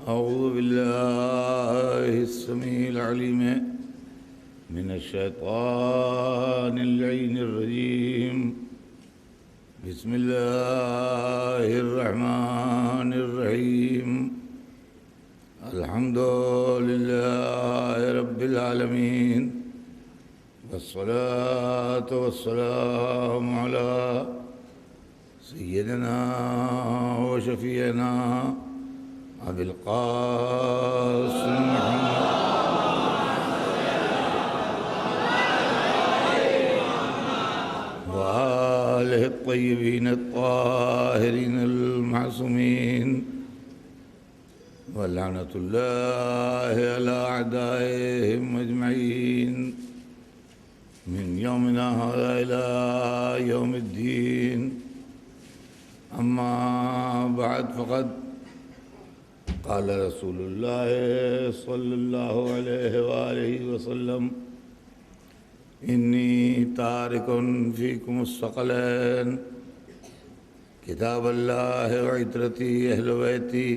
أعوذ بالله السميع العليم من الشيطان اللعين الرجيم. بسم الله الرحمن الرحيم. الحمد لله رب العالمين، والصلاة والسلام على سيدنا وشفيعنا أبي القاسم محمد وآله الطيبين الطاهرين المعصومين، ولعنة الله على أعدائهم أجمعين من يومنا هذا إلى يوم الدين. أما بعد، فقد قال رسول الله صلى الله عليه وآله وسلم: إني تارك فيكم الثقلين، كتاب الله وعترتي أهل بيتي،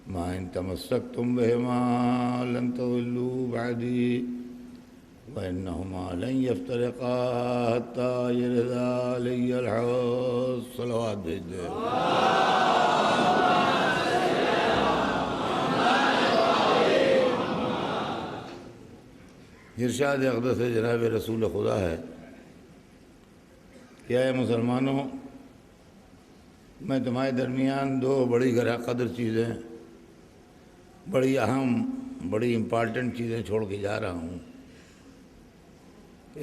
ما إن تمسكتم بهما لن تضلوا بعدي، وإنهما لن يفترقا حتى يردا علي الحوض. صلوات بھیجو. ارشاد اقدس جناب رسول خدا ہے کہ اے مسلمانوں، میں تمہارے درمیان دو بڑی گرہ قدر چیزیں، بڑی اہم، بڑی امپارٹنٹ چیزیں چھوڑ کے جا رہا ہوں.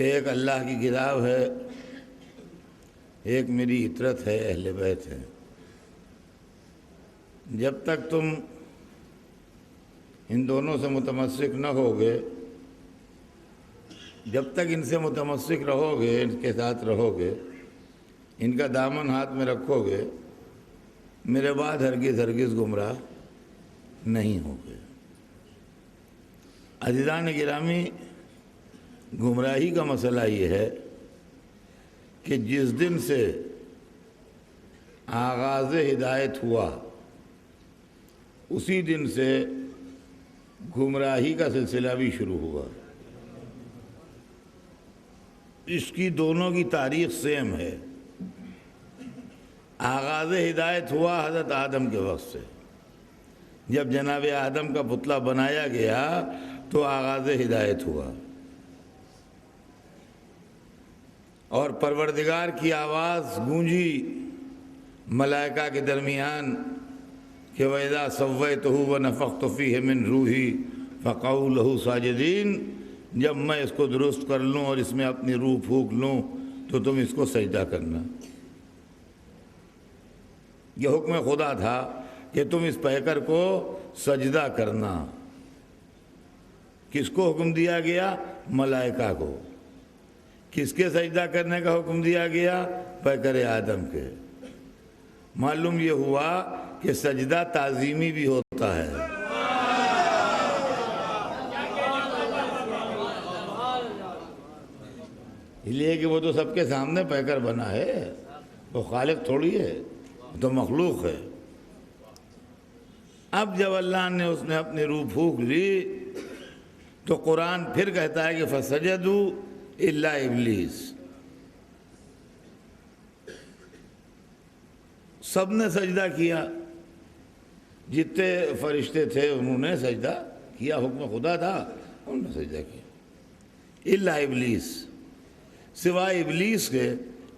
ایک اللہ کی کتاب ہے، ایک میری عطرت ہے، اہل بیت ہے. جب تک تم ان دونوں سے متمسک نہ ہوگے، جب تک ان سے متمسک رہو گے، ان کے ساتھ رہو گے، ان کا دامن ہاتھ میں رکھو گے، میرے بعد ہرگز ہرگز گمراہ نہیں ہوگے. عزیزان گرامی، گمراہی کا مسئلہ یہ ہے کہ جس دن سے آغاز ہدایت ہوا، اسی دن سے گمراہی کا سلسلہ بھی شروع ہوا. اس کی دونوں کی تاریخ سیم ہے. آغاز ہدایت ہوا حضرت آدم کے وقت سے. جب جناب آدم کا پتلا بنایا گیا تو آغاز ہدایت ہوا، اور پروردگار کی آواز گونجی ملائکہ کے درمیان کہ وَإِذَا سَوَّيْتُهُ وَنَفَخْتُ فِيهِ مِنْ رُوحِي فَقَعُوا لَهُ سَاجِدِينَ. جب میں اس کو درست کر لوں اور اس میں اپنی روح پھونک لوں تو تم اس کو سجدہ کرنا. یہ حکم خدا تھا کہ تم اس پیکر کو سجدہ کرنا. کس کو حکم دیا گیا؟ ملائکہ کو. کس کے سجدہ کرنے کا حکم دیا گیا؟ پیکر آدم کے. معلوم یہ ہوا کہ سجدہ تعظیمی بھی ہوتا ہے. اس لیے کہ وہ تو سب کے سامنے پیکر بنا ہے، وہ خالق تھوڑی ہے، وہ تو مخلوق ہے. اب جب اللہ نے اس نے اپنی روح پھونک لی تو قرآن پھر کہتا ہے کہ فَسَجَدُوا إِلَّا إِبْلِيسَ. سب نے سجدہ کیا، جتنے فرشتے تھے انہوں نے سجدہ کیا، حکم خدا تھا انہوں نے سجدہ کیا. إِلَّا إِبْلِيسَ، سوائے ابلیس کے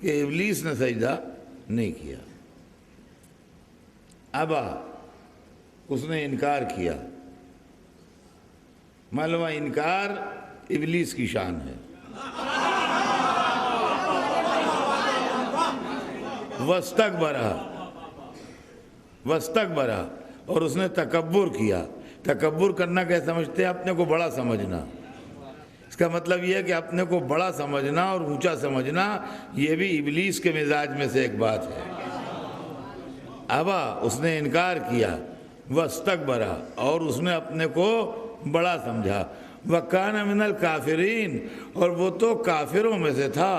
کہ ابلیس نے سجدہ نہیں کیا. ابا، اس نے انکار کیا. معلوم ہے انکار ابلیس کی شان ہے. وَاسْتَكْبَرَ، اور اس نے تکبر کیا. تکبر کرنا کیا سمجھتے ہیں؟ اپنے کو بڑا سمجھنا. اس کا مطلب یہ ہے کہ اپنے کو بڑا سمجھنا اور اونچا سمجھنا، یہ بھی ابلیس کے مزاج میں سے ایک بات ہے. ابا، اس نے انکار کیا. وَاسْتَكْبَرَ، اور اس نے اپنے کو بڑا سمجھا. وَكَانَ مِنَ الْكَافِرِينَ، اور وہ تو کافروں میں سے تھا.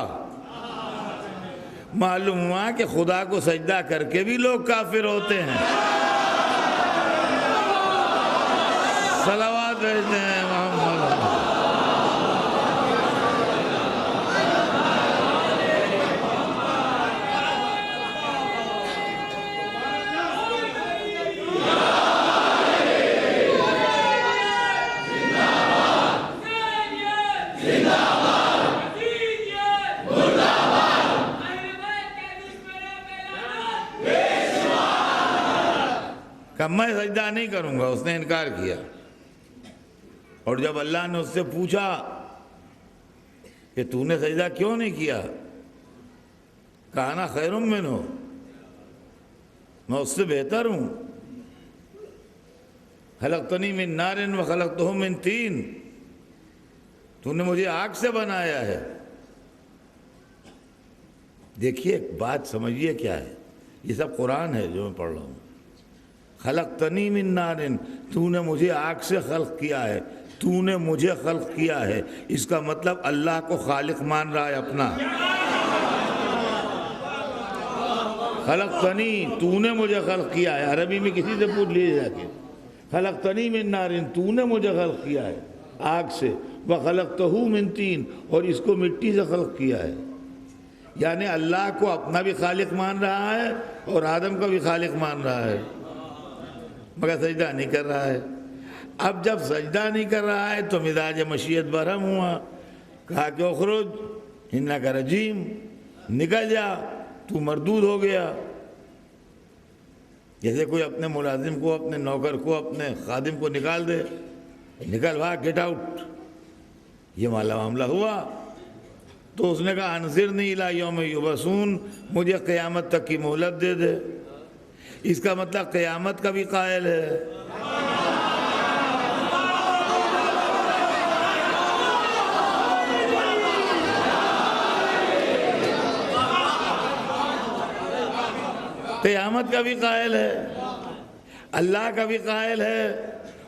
معلوم ہوا کہ خدا کو سجدہ کر کے بھی لوگ کافر ہوتے ہیں. صلوات بھیجتے ہیں محمد. کہ میں سجدہ نہیں کروں گا. اس نے انکار کیا. اور جب اللہ نے اس سے پوچھا کہ تو نے سجدہ کیوں نہیں کیا، کہا انا خیر منہ، میں اس سے بہتر ہوں. خلقتنی من نار و خلقتہ من طین، تو نے مجھے آگ سے بنایا ہے. دیکھیے ایک بات سمجھیے کیا ہے، یہ سب قرآن ہے جو میں پڑھ رہا ہوں. خلقتنی من نار، تو نے مجھے آگ سے خلق کیا ہے، تو نے مجھے خلق کیا ہے. اس کا مطلب اللہ کو خالق مان رہا ہے اپنا. خلقتنی، تو نے مجھے خلق کیا ہے. عربی میں کسی سے پوچھ لیجیے جا کے، خلقتنی من نار، تو نے مجھے خلق کیا ہے آگ سے، وخلقتہ من طین، اور اس کو مٹی سے خلق کیا ہے. یعنی اللہ کو اپنا بھی خالق مان رہا ہے اور آدم کا بھی خالق مان رہا ہے، مگر سجدہ نہیں کر رہا ہے. اب جب سجدہ نہیں کر رہا ہے تو مزاج مشیت برہم ہوا. کہا کہ اخرج انک رجیم، نکل جا، تو مردود ہو گیا. جیسے کوئی اپنے ملازم کو، اپنے نوکر کو، اپنے خادم کو نکال دے، نکل بھاگ، گیٹ آؤٹ. یہ معاملہ ہوا. تو اس نے کہا انظرنی الی یوم یبعثون، مجھے قیامت تک کی مہلت دے دے. اس کا مطلب قیامت کا بھی قائل ہے. قیامت کا بھی قائل ہے، اللہ کا بھی قائل ہے،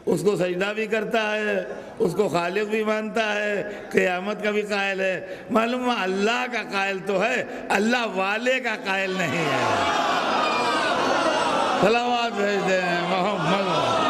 اس کو سجدہ بھی کرتا ہے، اس کو خالق بھی مانتا ہے، قیامت کا بھی قائل ہے. معلوم ہے اللہ کا قائل تو ہے، اللہ والے کا قائل نہیں ہے. صلوات بھیجتے ہیں محمد.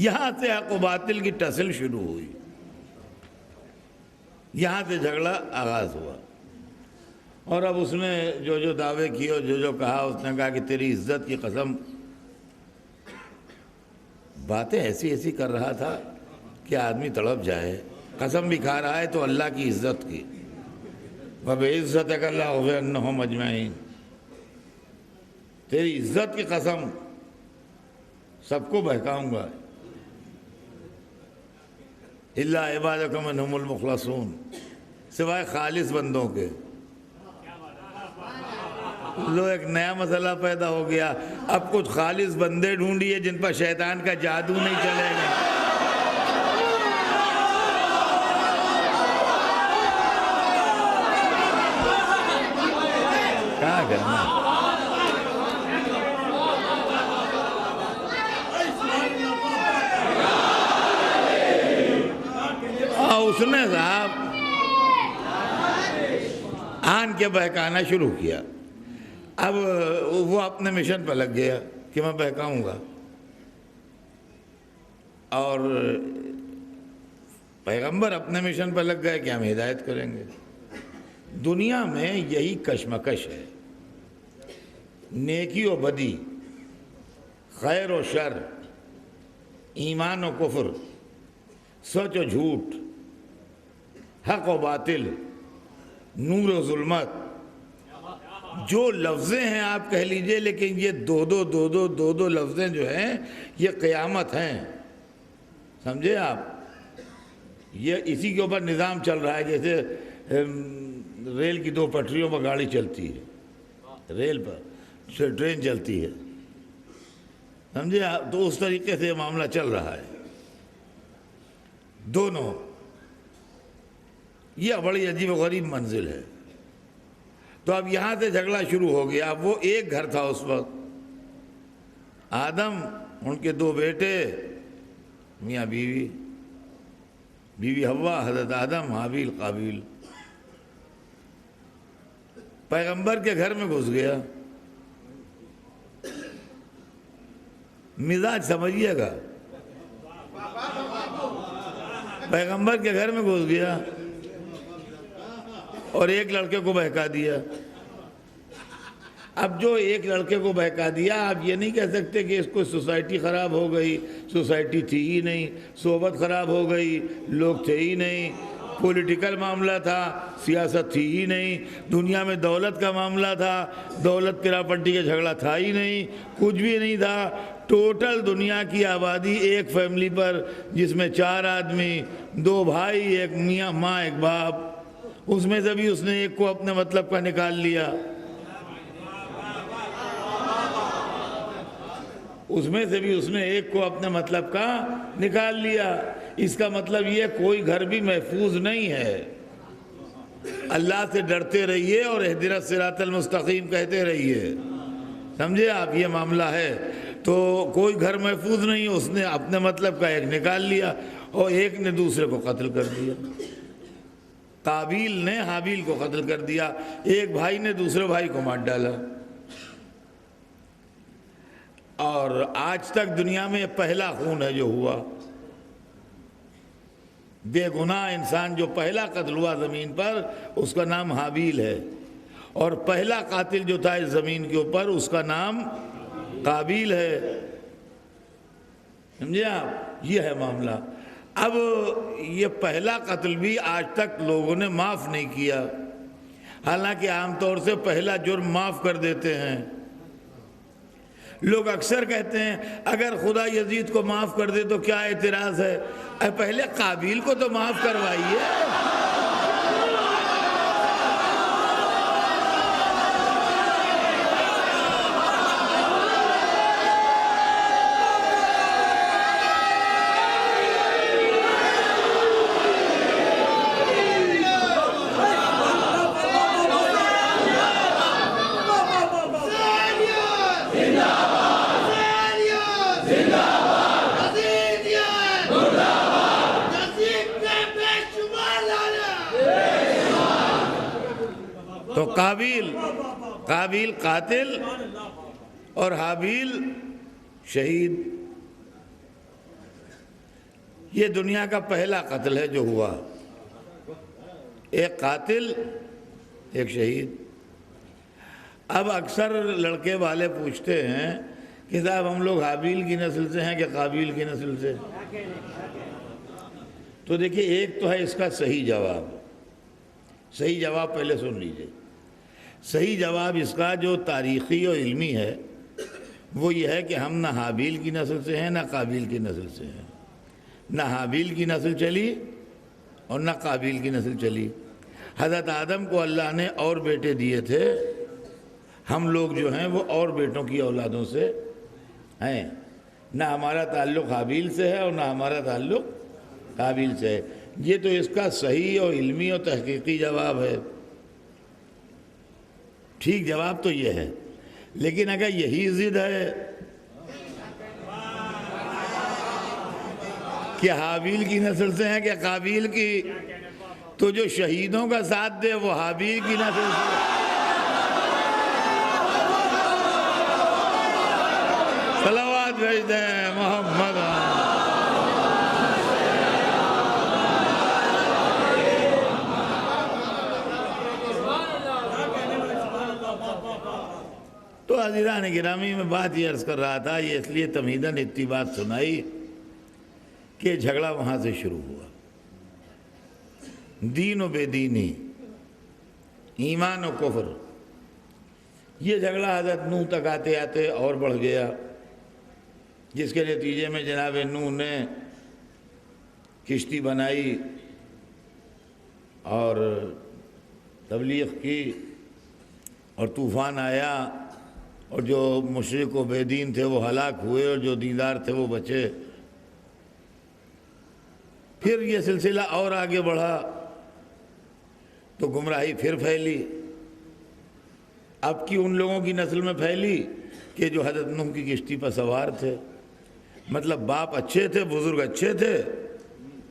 یہاں سے حق و باطل کی ٹسل شروع ہوئی، یہاں سے جھگڑا آغاز ہوا. اور اب اس نے جو دعوے کیے اور جو کہا، اس نے کہا کہ تیری عزت کی قسم، باتیں ایسی کر رہا تھا کہ آدمی تڑپ جائے. قسم بھی کھا رہا ہے تو اللہ کی عزت کی. وَبِعِزَّتِكَ لَأُغْوِيَنَّهُمْ أَجْمَعِينَ، تیری عزت کی قسم سب کو بہکاؤں گا، الا عبادک منہم المخلصون، سوائے خالص بندوں کے. لو ایک نیا مسئلہ پیدا ہو گیا، اب کچھ خالص بندے ڈھونڈیے جن پر شیطان کا جادو نہیں چلے گا. کیا کرنا؟ اس نے صاحب آن کے بہکانا شروع کیا. اب وہ اپنے مشن پہ لگ گیا کہ میں بہکاؤں گا. اور پیغمبر اپنے مشن پہ لگ گئے کہ ہم ہدایت کریں گے. دنیا میں یہی کشمکش ہے، نیکی و بدی، خیر و شر، ایمان و کفر، سچ و جھوٹ، حق و باطل، نور و ظلمت. جو لفظیں ہیں آپ کہہ لیجئے، لیکن یہ دو لفظیں جو ہیں یہ قیامت ہیں. سمجھے آپ؟ یہ اسی کے اوپر نظام چل رہا ہے. جیسے ریل کی دو پٹریوں پر گاڑی چلتی ہے، ریل پر ٹرین چلتی ہے، سمجھے آپ؟ تو اس طریقے سے یہ معاملہ چل رہا ہے. دونوں. یہ بڑی عجیب و غریب منزل ہے. تو اب یہاں سے جھگڑا شروع ہو گیا. اب وہ ایک گھر تھا اس وقت. آدم، ان کے دو بیٹے میاں بیوی، بیوی حوا، حضرت آدم، حابیل قابیل. پیغمبر کے گھر میں گھس گیا. مزاج سمجھیے گا. پیغمبر کے گھر میں گھس گیا اور ایک لڑکے کو بہکا دیا. اب جو ایک لڑکے کو بہکا دیا، آپ یہ نہیں کہہ سکتے کہ اس کو سوسائٹی خراب ہو گئی. سوسائٹی تھی ہی نہیں. صحبت خراب ہو گئی، لوگ تھے ہی نہیں. پولیٹیکل معاملہ تھا، سیاست تھی ہی نہیں. دنیا میں دولت کا معاملہ تھا، دولت پراپرٹی کا جھگڑا تھا ہی نہیں. کچھ بھی نہیں تھا. ٹوٹل دنیا کی آبادی ایک فیملی پر، جس میں 4 آدمی، 2 بھائی، ایک میاں ماں، ایک باپ. اس میں سے بھی اس نے ایک کو اپنے مطلب کا نکال لیا. اس میں سے بھی اس نے ایک کو اپنے مطلب کا نکال لیا. اس کا مطلب یہ کوئی گھر بھی محفوظ نہیں ہے. اللہ سے ڈرتے رہیے اور اہدنا الصراط المستقیم کہتے رہیے. سمجھے آپ؟ یہ معاملہ ہے. تو کوئی گھر محفوظ نہیں. اس نے اپنے مطلب کا ایک نکال لیا اور ایک نے دوسرے کو قتل کر دیا. قابیل نے حابیل کو قتل کر دیا. ایک بھائی نے دوسرے بھائی کو مار ڈالا. اور آج تک دنیا میں پہلا خون ہے جو ہوا. بے گناہ انسان جو پہلا قتل ہوا زمین پر، اس کا نام حابیل ہے. اور پہلا قاتل جو تھا اس زمین کے اوپر، اس کا نام قابیل ہے. سمجھے آپ؟ یہ ہے معاملہ. اب یہ پہلا قتل بھی آج تک لوگوں نے معاف نہیں کیا. حالانکہ عام طور سے پہلا جرم معاف کر دیتے ہیں. لوگ اکثر کہتے ہیں اگر خدا یزید کو معاف کر دے تو کیا اعتراض ہے؟ پہلے قابیل کو تو معاف کروائیے. تو قابیل قاتل اور حابیل شہید. یہ دنیا کا پہلا قتل ہے جو ہوا. ایک قاتل، ایک شہید. اب اکثر لڑکے والے پوچھتے ہیں کہ صاحب ہم لوگ حابیل کی نسل سے ہیں کہ قابیل کی نسل سے؟ تو دیکھیے، ایک تو ہے اس کا صحیح جواب. صحیح جواب پہلے سن لیجئے. صحیح جواب اس کا جو تاریخی اور علمی ہے وہ یہ ہے کہ ہم نہ حابیل کی نسل سے ہیں نہ قابیل کی نسل سے ہیں. نہ حابیل کی نسل چلی اور نہ قابیل کی نسل چلی. حضرت آدم کو اللہ نے اور بیٹے دیے تھے. ہم لوگ جو ہیں وہ اور بیٹوں کی اولادوں سے ہیں. نہ ہمارا تعلق حابیل سے ہے اور نہ ہمارا تعلق قابیل سے ہے. یہ تو اس کا صحیح اور علمی اور تحقیقی جواب ہے. ٹھیک جواب تو یہ ہے. لیکن اگر یہی ضد ہے کہ حابیل کی نسل سے ہیں کہ قابیل کی، تو جو شہیدوں کا ساتھ دے وہ حابیل کی نسل سے. صلوات بھیج دیں محمد. تو عزیزان گرامی، میں بات یہ عرض کر رہا تھا، یہ اس لیے تمہیداً اتنی بات سنائی کہ جھگڑا وہاں سے شروع ہوا. دین و بے دینی، ایمان و کفر. یہ جھگڑا حضرت نوح تک آتے آتے اور بڑھ گیا، جس کے نتیجے میں جناب نوح نے کشتی بنائی اور تبلیغ کی اور طوفان آیا، اور جو مشرک و بے دین تھے وہ ہلاک ہوئے اور جو دیندار تھے وہ بچے. پھر یہ سلسلہ اور آگے بڑھا تو گمراہی پھر پھیلی. اب کی ان لوگوں کی نسل میں پھیلی کہ جو حضرت نوح کی کشتی پر سوار تھے. مطلب باپ اچھے تھے, بزرگ اچھے تھے,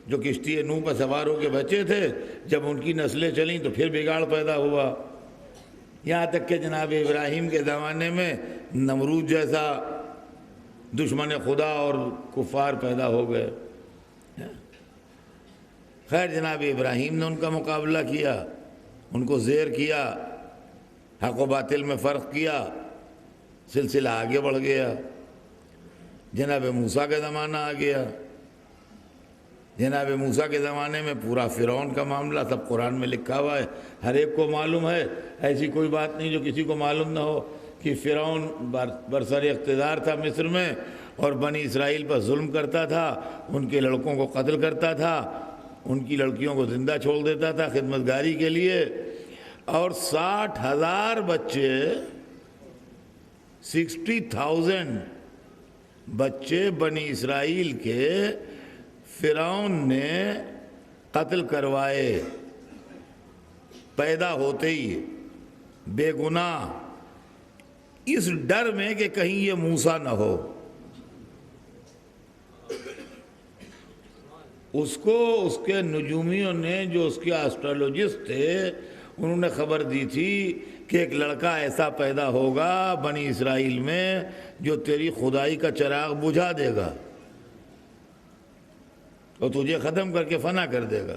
جو کشتی نوح پر سوار ہو کے بچے تھے, جب ان کی نسلیں چلیں تو پھر بگاڑ پیدا ہوا. یہاں تک کہ جناب ابراہیم کے زمانے میں نمرود جیسا دشمن خدا اور کفار پیدا ہو گئے. خیر جناب ابراہیم نے ان کا مقابلہ کیا, ان کو زیر کیا, حق و باطل میں فرق کیا, سلسلہ آگے بڑھ گیا. جناب موسیٰ کا زمانہ آ گیا. جناب موسیٰ کے زمانے میں پورا فرعون کا معاملہ سب قرآن میں لکھا ہوا ہے, ہر ایک کو معلوم ہے. ایسی کوئی بات نہیں جو کسی کو معلوم نہ ہو کہ فرعون برسر اقتدار تھا مصر میں اور بنی اسرائیل پر ظلم کرتا تھا, ان کے لڑکوں کو قتل کرتا تھا, ان کی لڑکیوں کو زندہ چھوڑ دیتا تھا خدمتگاری کے لیے. اور 60,000 بچے, 60,000 بچے بنی اسرائیل کے فرعون نے قتل کروائے پیدا ہوتے ہی, بے گناہ, اس ڈر میں کہ کہیں یہ موسیٰ نہ ہو. اس کو اس کے نجومیوں نے, جو اس کے ایسٹرولوجسٹ تھے, انہوں نے خبر دی تھی کہ ایک لڑکا ایسا پیدا ہوگا بنی اسرائیل میں جو تیری خدائی کا چراغ بجھا دے گا اور تجھے ختم کر کے فنا کر دے گا.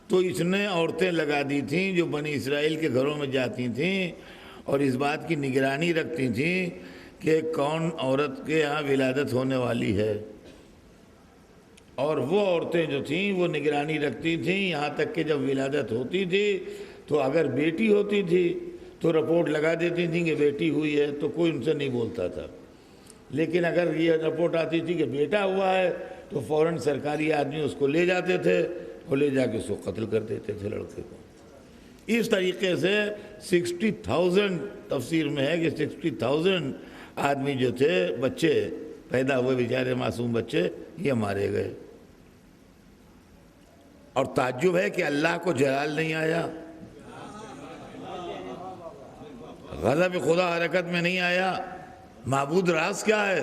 تو اس نے عورتیں لگا دی تھیں جو بنی اسرائیل کے گھروں میں جاتی تھیں اور اس بات کی نگرانی رکھتی تھیں کہ کون عورت کے یہاں ولادت ہونے والی ہے. اور وہ عورتیں جو تھیں وہ نگرانی رکھتی تھیں یہاں تک کہ جب ولادت ہوتی تھی تو اگر بیٹی ہوتی تھی تو رپورٹ لگا دیتی تھیں کہ بیٹی ہوئی ہے تو کوئی ان سے نہیں بولتا تھا. لیکن اگر یہ رپورٹ آتی تھی کہ بیٹا ہوا ہے تو فوراً سرکاری آدمی اس کو لے جاتے تھے اور لے جا کے اس کو قتل کر دیتے تھے لڑکے کو. اس طریقے سے 60,000 تفسیر میں ہے کہ 60,000 آدمی جو تھے, بچے پیدا ہوئے بیچارے معصوم بچے, یہ مارے گئے. اور تعجب ہے کہ اللہ کو جلال نہیں آیا, غضب خدا حرکت میں نہیں آیا. معبود راز کیا ہے؟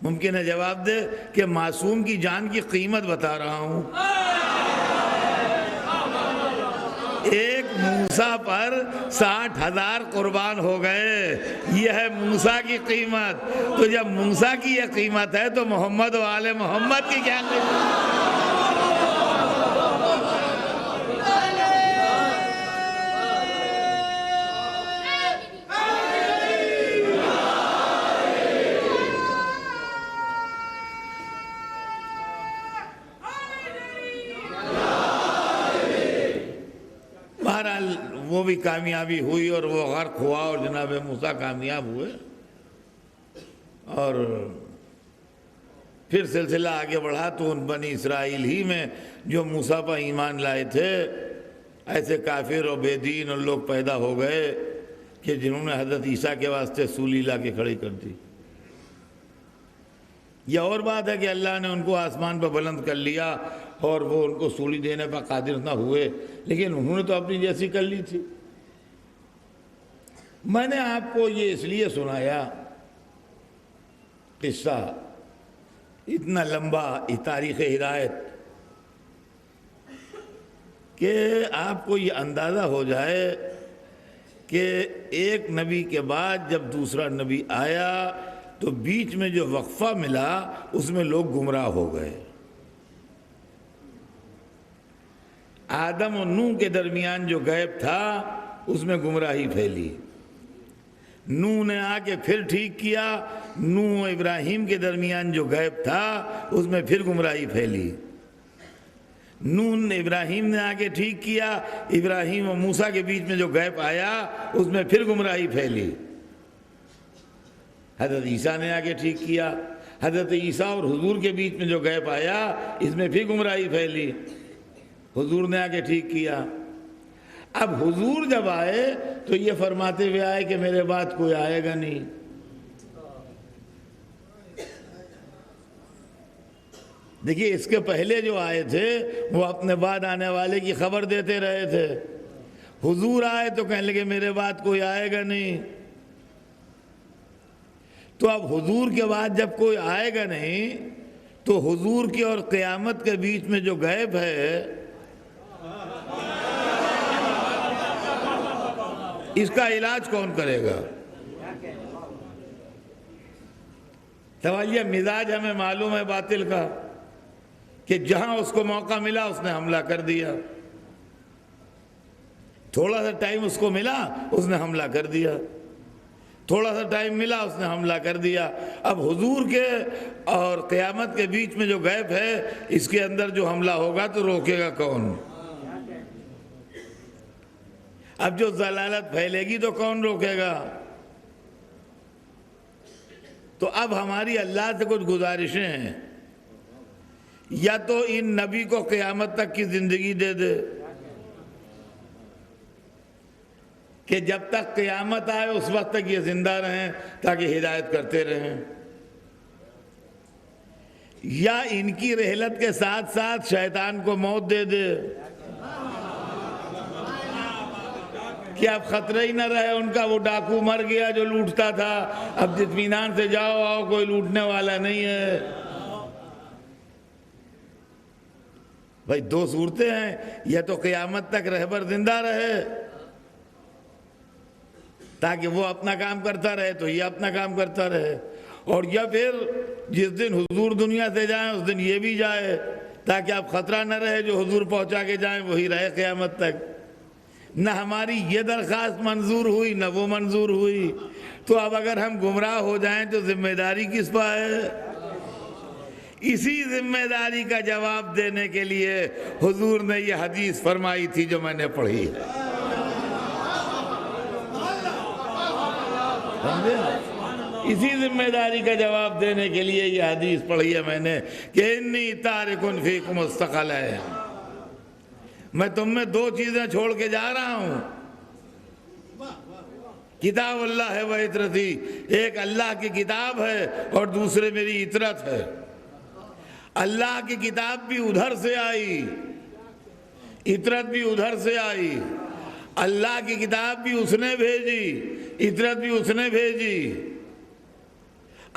ممکن ہے جواب دے کہ معصوم کی جان کی قیمت بتا رہا ہوں. ایک موسیٰ پر 60,000 قربان ہو گئے, یہ ہے موسیٰ کی قیمت. تو جب موسیٰ کی یہ قیمت ہے تو محمد و آل محمد کی کیا قیمت؟ وہ بھی کامیابی ہوئی اور وہ غرق ہوا اور جناب موسیٰ کامیاب ہوئے. اور پھر سلسلہ آگے بڑھا تو ان بنی اسرائیل ہی میں جو موسیٰ پر ایمان لائے تھے ایسے کافر اور بے دین اور لوگ پیدا ہو گئے کہ جنہوں نے حضرت عیسیٰ کے واسطے سولی لا کے کھڑی کر دی. یہ اور بات ہے کہ اللہ نے ان کو آسمان پر بلند کر لیا اور وہ ان کو سولی دینے پر قادر نہ ہوئے, لیکن انہوں نے تو اپنی جیسی کر لی تھی. میں نے آپ کو یہ اس لیے سنایا قصہ اتنا لمبا, تاریخ ہدایت, کہ آپ کو یہ اندازہ ہو جائے کہ ایک نبی کے بعد جب دوسرا نبی آیا تو بیچ میں جو وقفہ ملا اس میں لوگ گمراہ ہو گئے. آدم و نوح کے درمیان جو گیپ تھا اس میں گمراہی پھیلی. نوح نے آ کے پھر ٹھیک کیا, نوح و ابراہیم کے درمیان جو گیپ تھا اس میں پھر گمراہی پھیلی. نوح نے ابراہیم نے آ کے ٹھیک کیا, ابراہیم و موسیٰ کے بیچ میں جو گیپ آیا اس میں پھر گمراہی پھیلی. حضرت عیسیٰ نے آ کے ٹھیک کیا, حضرت عیسیٰ اور حضور کے بیچ میں جو گیپ آیا اس میں پھر گمراہی پھیلی. حضور نے آ کے ٹھیک کیا. اب حضور جب آئے تو یہ فرماتے ہوئے آئے کہ میرے بعد کوئی آئے گا نہیں. دیکھیے اس کے پہلے جو آئے تھے وہ اپنے بعد آنے والے کی خبر دیتے رہے تھے. حضور آئے تو کہنے لگے میرے بعد کوئی آئے گا نہیں. تو اب حضور کے بعد جب کوئی آئے گا نہیں تو حضور کی اور قیامت کے بیچ میں جو غیب ہے اس کا علاج کون کرے گا؟ سوالیہ مزاج ہمیں معلوم ہے باطل کا کہ جہاں اس کو موقع ملا اس نے حملہ کر دیا. تھوڑا سا ٹائم اس کو ملا اس نے حملہ کر دیا. تھوڑا سا ٹائم ملا اس نے حملہ کر دیا. اب حضور کے اور قیامت کے بیچ میں جو گیپ ہے اس کے اندر جو حملہ ہوگا تو روکے گا کون؟ اب جو ضلالت پھیلے گی تو کون روکے گا؟ تو اب ہماری اللہ سے کچھ گزارشیں ہیں. یا تو ان نبی کو قیامت تک کی زندگی دے دے کہ جب تک قیامت آئے اس وقت تک یہ زندہ رہیں تاکہ ہدایت کرتے رہیں، یا ان کی رحلت کے ساتھ ساتھ شیطان کو موت دے دے کہ اب خطرہ ہی نہ رہے ان کا. وہ ڈاکو مر گیا جو لوٹتا تھا، اب اطمینان سے جاؤ آؤ کوئی لوٹنے والا نہیں ہے. بھائی دو صورتیں ہیں، یا تو قیامت تک رہبر زندہ رہے تاکہ وہ اپنا کام کرتا رہے تو یہ اپنا کام کرتا رہے، اور یا پھر جس دن حضور دنیا سے جائیں اس دن یہ بھی جائے تاکہ اب خطرہ نہ رہے، جو حضور پہنچا کے جائیں وہی رہے قیامت تک. نہ ہماری یہ درخواست منظور ہوئی نہ وہ منظور ہوئی. تو اب اگر ہم گمراہ ہو جائیں تو ذمہ داری کس پہ ہے؟ اسی ذمہ داری کا جواب دینے کے لیے حضور نے یہ حدیث فرمائی تھی جو میں نے پڑھی ہے. سمجھے؟ اسی ذمہ داری کا جواب دینے کے لیے یہ حدیث پڑھی ہے میں نے کہ انی تارک فیکم الثقلین، میں تم میں دو چیزیں چھوڑ کے جا رہا ہوں. کتاب اللہ ہے و عطرتی، ایک اللہ کی کتاب ہے اور دوسرے میری عطرت ہے. اللہ کی کتاب بھی ادھر سے آئی، عطرت بھی ادھر سے آئی. اللہ کی کتاب بھی اس نے بھیجی، عطرت بھی اس نے بھیجی.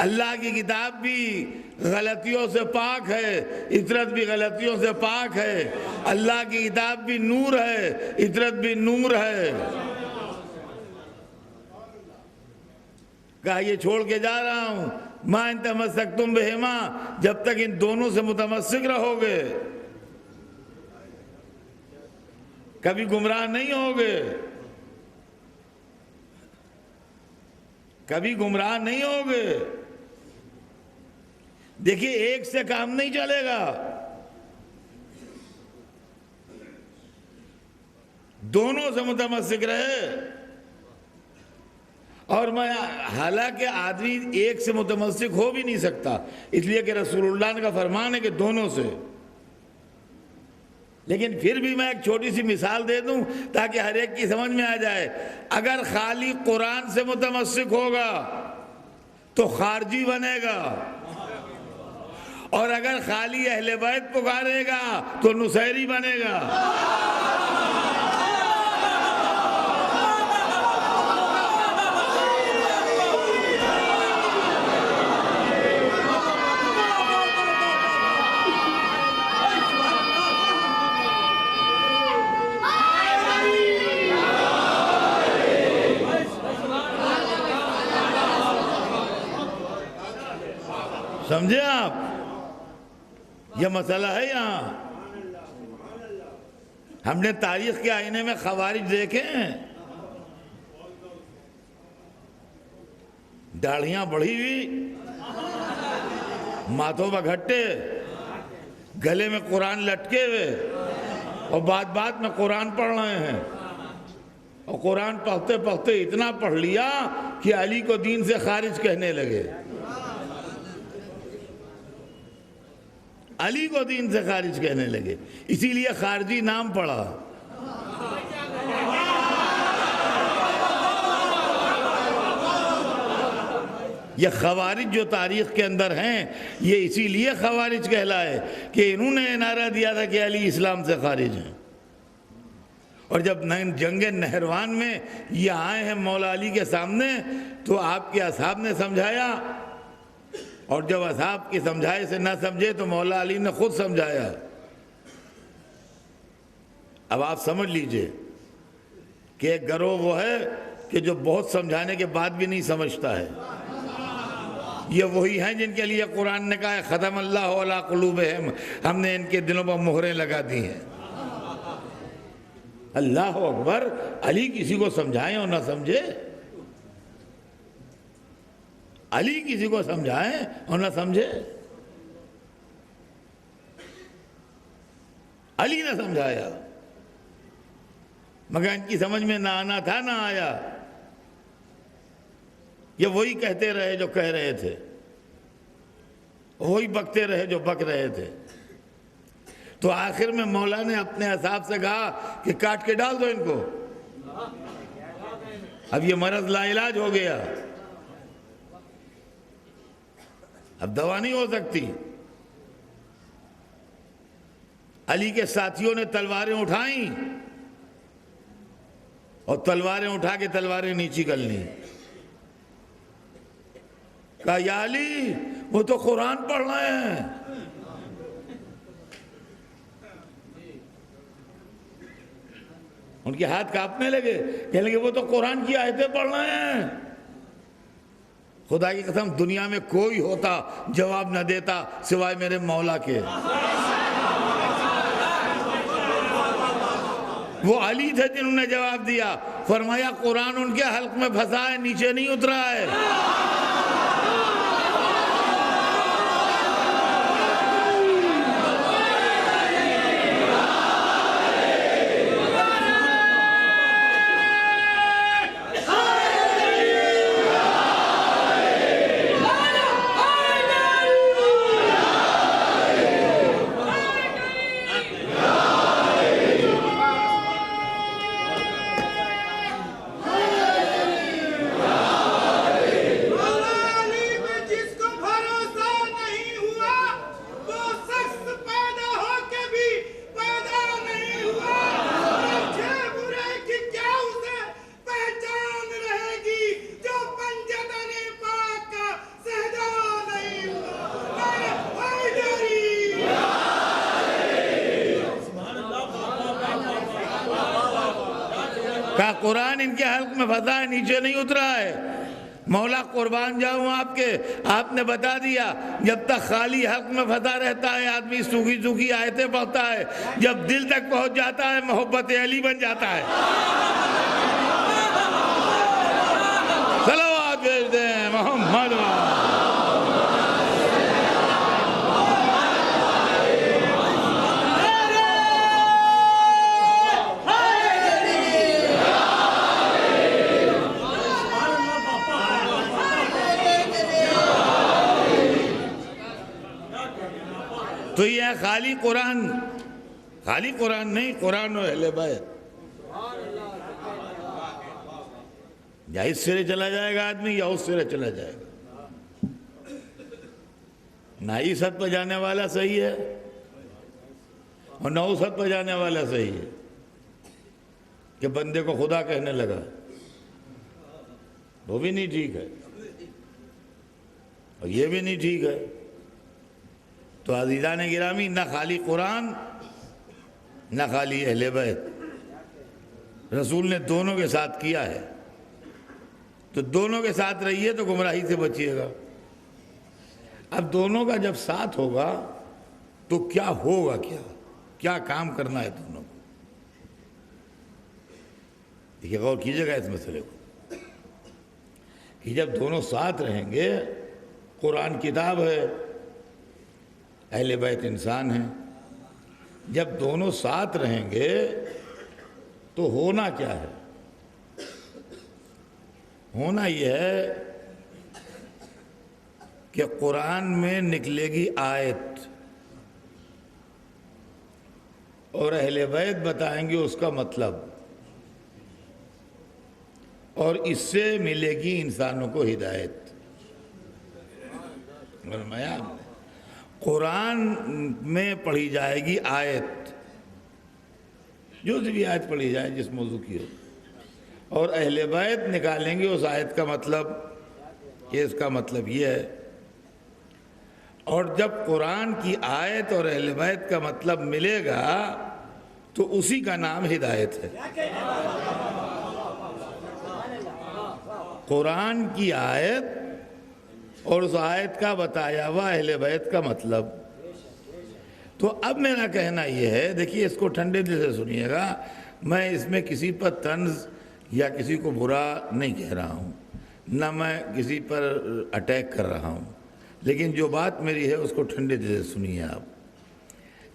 اللہ کی کتاب بھی غلطیوں سے پاک ہے، عطرت بھی غلطیوں سے پاک ہے. اللہ کی کتاب بھی نور ہے، عطرت بھی نور ہے. کہا یہ چھوڑ کے جا رہا ہوں، ما ان تمسکتم بہما، جب تک ان دونوں سے متمسک رہو گے کبھی گمراہ نہیں ہوگے، کبھی گمراہ نہیں ہوگے. دیکھیے ایک سے کام نہیں چلے گا، دونوں سے متمسک رہے. اور میں حالانکہ آدمی ایک سے متمسک ہو بھی نہیں سکتا، اس لیے کہ رسول اللہ کا فرمان ہے کہ دونوں سے. لیکن پھر بھی میں ایک چھوٹی سی مثال دے دوں تاکہ ہر ایک کی سمجھ میں آ جائے. اگر خالی قرآن سے متمسک ہوگا تو خارجی بنے گا، اور اگر خالی اہل بیت پکارے گا تو نصیری بنے گا. سمجھے آپ؟ یہ مسئلہ ہے یہاں. ہم نے تاریخ کے آئینے میں خوارج دیکھے ہیں، داڑھیاں بڑھی ہوئی، ماتھوں پر گھٹے، گلے میں قرآن لٹکے ہوئے، اور بات بات میں قرآن پڑھ رہے ہیں. اور قرآن پڑھتے پڑھتے اتنا پڑھ لیا کہ علی کو دین سے خارج کہنے لگے. علی کو دین سے خارج کہنے لگے، اسی لیے خارجی نام پڑا. یہ خوارج جو تاریخ کے اندر ہیں یہ اسی لیے خوارج کہلائے کہ انہوں نے نعرہ دیا تھا کہ علی اسلام سے خارج ہیں، اور جب جنگ نہروان میں یہ آئے ہیں مولا علی کے سامنے تو آپ کے اصحاب نے سمجھایا، اور جب اصحاب کی سمجھائے سے نہ سمجھے تو مولا علی نے خود سمجھایا۔ اب آپ سمجھ لیجئے کہ ایک گروہ وہ ہے کہ جو بہت سمجھانے کے بعد بھی نہیں سمجھتا ہے، یہ وہی ہیں جن کے لیے قرآن نے کہا ہے ختم اللہ علی قلوبہم، ہم نے ان کے دلوں پر مہریں لگا دی ہیں۔ اللہ اکبر، علی کسی کو سمجھائیں اور نہ سمجھے، علی کسی کو سمجھائیں اور نہ سمجھے، علی نے سمجھایا مگر ان کی سمجھ میں نہ آنا تھا، نہ آیا، یہ وہی کہتے رہے جو کہہ رہے تھے، وہی بکتے رہے جو بک رہے تھے۔ تو آخر میں مولا نے اپنے اصحاب سے کہا کہ کاٹ کے ڈال دو ان کو، اب یہ مرض لا علاج ہو گیا، اب دوا نہیں ہو سکتی۔ علی کے ساتھیوں نے تلواریں اٹھائیں اور تلواریں اٹھا کے تلواریں نیچی کر لیں، کہا یا علی وہ تو قرآن پڑھ رہے ہیں۔ ان کے ہاتھ کانپنے لگے، کہنے لگے وہ تو قرآن کی آیتیں پڑھ رہے ہیں۔ خدا کی قسم دنیا میں کوئی ہوتا جواب نہ دیتا سوائے میرے مولا کے۔ وہ علی تھے جنہوں نے جواب دیا، فرمایا قرآن ان کے حلق میں پھنسا ہے، نیچے نہیں اترا ہے۔ کہا قرآن ان کے حلق میں پھنسا ہے، نیچے نہیں اترا ہے۔ مولا قربان جاؤں آپ کے، آپ نے بتا دیا جب تک خالی حلق میں پھنسا رہتا ہے آدمی سوکھی سوکھی آیتیں پڑھتا ہے، جب دل تک پہنچ جاتا ہے محبت علی بن جاتا ہے۔ صلوات بھیج دیں محمد۔ تو یہ خالی قرآن نہیں، قرآن و اہل بیت۔ یا اس سرے چلا جائے گا آدمی یا اس سرے چلا جائے گا۔ نہ اس حد پہ جانے والا صحیح ہے اور نہ اس حد پہ جانے والا صحیح ہے کہ بندے کو خدا کہنے لگا، وہ بھی نہیں ٹھیک ہے اور یہ بھی نہیں ٹھیک ہے۔ تو عزیزان گرامی، نہ خالی قرآن نہ خالی اہل بیت، رسول نے دونوں کے ساتھ کیا ہے، تو دونوں کے ساتھ رہیے تو گمراہی سے بچیے گا۔ اب دونوں کا جب ساتھ ہوگا تو کیا ہوگا، کیا کام کرنا ہے دونوں کو، دیکھیے غور کیجیے گا اس مسئلے کو کہ جب دونوں ساتھ رہیں گے، قرآن کتاب ہے، اہل بیت انسان ہیں، جب دونوں ساتھ رہیں گے تو ہونا کیا ہے؟ ہونا یہ ہے کہ قرآن میں نکلے گی آیت اور اہل بیت بتائیں گے اس کا مطلب، اور اس سے ملے گی انسانوں کو ہدایت۔ فرمایا قرآن میں پڑھی جائے گی آیت، جو بھی آیت پڑھی جائے جس موضوع کی ہو، اور اہل بیت نکالیں گے اس آیت کا مطلب کہ اس کا مطلب یہ ہے، اور جب قرآن کی آیت اور اہل بیت کا مطلب ملے گا تو اسی کا نام ہدایت ہے۔ قرآن کی آیت اور اس آیت کا بتایا ہوا اہل بیت کا مطلب۔ تو اب میرا کہنا یہ ہے، دیکھیے اس کو ٹھنڈے دل سے سنیے گا، میں اس میں کسی پر طنز یا کسی کو برا نہیں کہہ رہا ہوں، نہ میں کسی پر اٹیک کر رہا ہوں، لیکن جو بات میری ہے اس کو ٹھنڈے دل سے سنیے آپ۔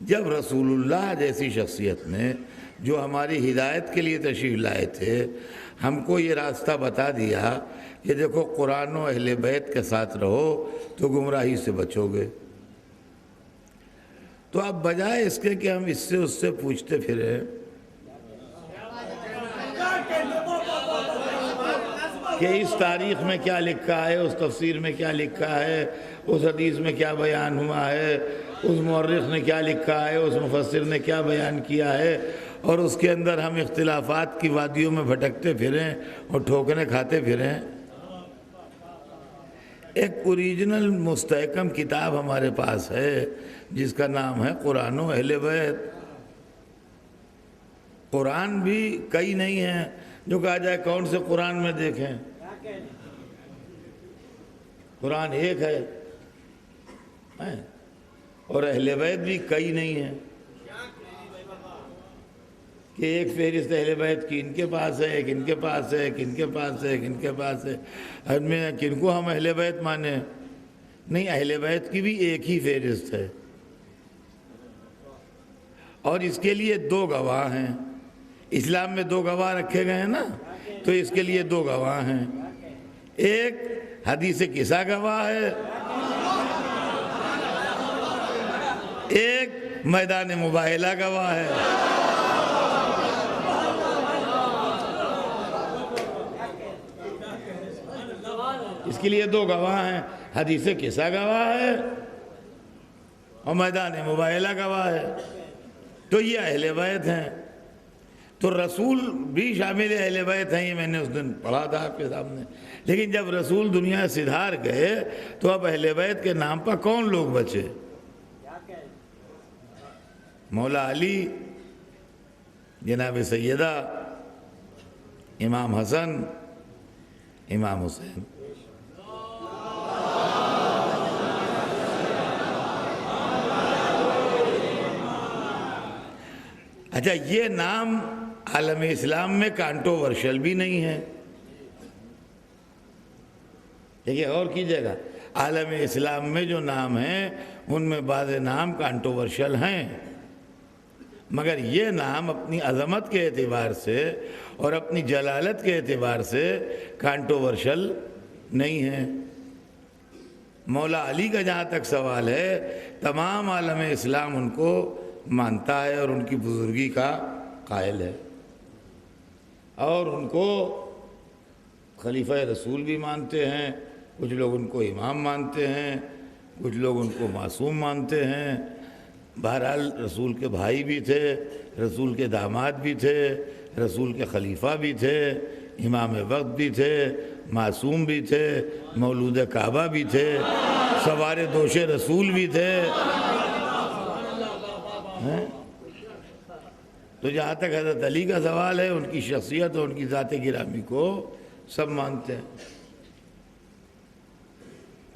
جب رسول اللہ جیسی شخصیت نے جو ہماری ہدایت کے لیے تشریف لائے تھے ہم کو یہ راستہ بتا دیا کہ دیکھو قرآن و اہل بیت کے ساتھ رہو تو گمراہی سے بچو گے، تو اب بجائے اس کے کہ ہم اس سے پوچھتے پھریں کہ اس تاریخ میں کیا لکھا ہے، اس تفسیر میں کیا لکھا ہے، اس حدیث میں کیا بیان ہوا ہے، اس مورخ نے کیا لکھا ہے، اس مفسر نے کیا بیان کیا ہے، اور اس کے اندر ہم اختلافات کی وادیوں میں بھٹکتے پھریں اور ٹھوکریں کھاتے پھریں۔ ایک اوریجنل مستحکم کتاب ہمارے پاس ہے جس کا نام ہے قرآن و اہل بیت۔ قرآن بھی کئی نہیں ہیں، جو کہا جائے کون سے قرآن میں دیکھیں، قرآن ایک ہے، اور اہل بیت بھی کئی نہیں ہیں کہ ایک فہرست اہل بیت کی ان کے پاس ہے، ایک ان کے پاس ہے، ایک ان کے پاس ہے، ایک ان کے پاس ہے، ہر میں کن کو ہم اہل بیت مانیں؟ نہیں، اہل بیت کی بھی ایک ہی فہرست ہے، اور اس کے لیے دو گواہ ہیں۔ اسلام میں دو گواہ رکھے گئے ہیں نا، تو اس کے لیے دو گواہ ہیں، ایک حدیث قصہ گواہ ہے، ایک میدان مباہلہ گواہ ہے۔ اس کے لیے دو گواہ ہیں، حدیث قصہ گواہ ہے اور میدان مباہلہ گواہ ہے، تو یہ اہل بیت ہیں۔ تو رسول بھی شامل اہل بیت ہیں، یہ میں نے اس دن پڑھا تھا آپ کے سامنے، لیکن جب رسول دنیا سے سدھار گئے تو اب اہل بیت کے نام پر کون لوگ بچے؟ مولا علی، جناب سیدہ، امام حسن، امام حسین۔ اچھا، یہ نام عالم اسلام میں کانٹروورشل بھی نہیں ہے، دیکھیے غور کیجئے گا، عالم اسلام میں جو نام ہیں ان میں بعض نام کانٹروورشل ہیں، مگر یہ نام اپنی عظمت کے اعتبار سے اور اپنی جلالت کے اعتبار سے کانٹروورشل نہیں ہے۔ مولا علی کا جہاں تک سوال ہے، تمام عالم اسلام ان کو مانتا ہے اور ان کی بزرگی کا قائل ہے، اور ان کو خلیفہ رسول بھی مانتے ہیں، کچھ لوگ ان کو امام مانتے ہیں، کچھ لوگ ان کو معصوم مانتے ہیں۔ بہرحال رسول کے بھائی بھی تھے، رسول کے داماد بھی تھے، رسول کے خلیفہ بھی تھے، امام وقت بھی تھے، معصوم بھی تھے، مولود کعبہ بھی تھے، سوار دوش رسول بھی تھے۔ تو جہاں تک حضرت علی کا سوال ہے، ان کی شخصیت اور ان کی ذات گرامی کو سب مانتے ہیں۔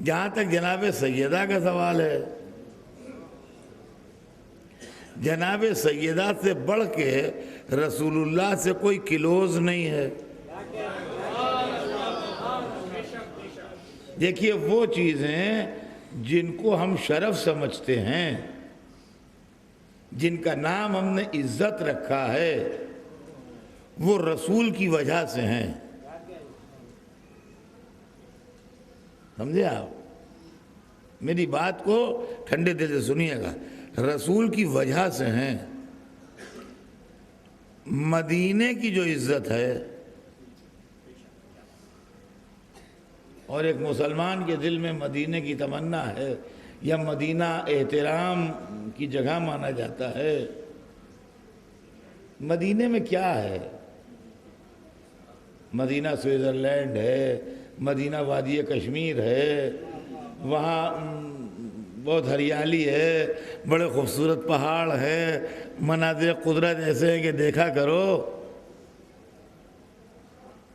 جہاں تک جناب سیدہ کا سوال ہے، جناب سیدہ سے بڑھ کے رسول اللہ سے کوئی کلوز نہیں ہے۔ دیکھیے وہ چیزیں جن کو ہم شرف سمجھتے ہیں، جن کا نام ہم نے عزت رکھا ہے، وہ رسول کی وجہ سے ہیں، سمجھے آپ؟ میری بات کو ٹھنڈے دل سے سنیے گا، رسول کی وجہ سے ہیں۔ مدینے کی جو عزت ہے اور ایک مسلمان کے دل میں مدینے کی تمنا ہے یا مدینہ احترام کی جگہ مانا جاتا ہے، مدینے میں کیا ہے؟ مدینہ سوئٹزرلینڈ ہے، مدینہ وادی کشمیر ہے، وہاں بہت ہریالی ہے، بڑے خوبصورت پہاڑ ہے، مناظر قدرت ایسے ہیں کہ دیکھا کرو۔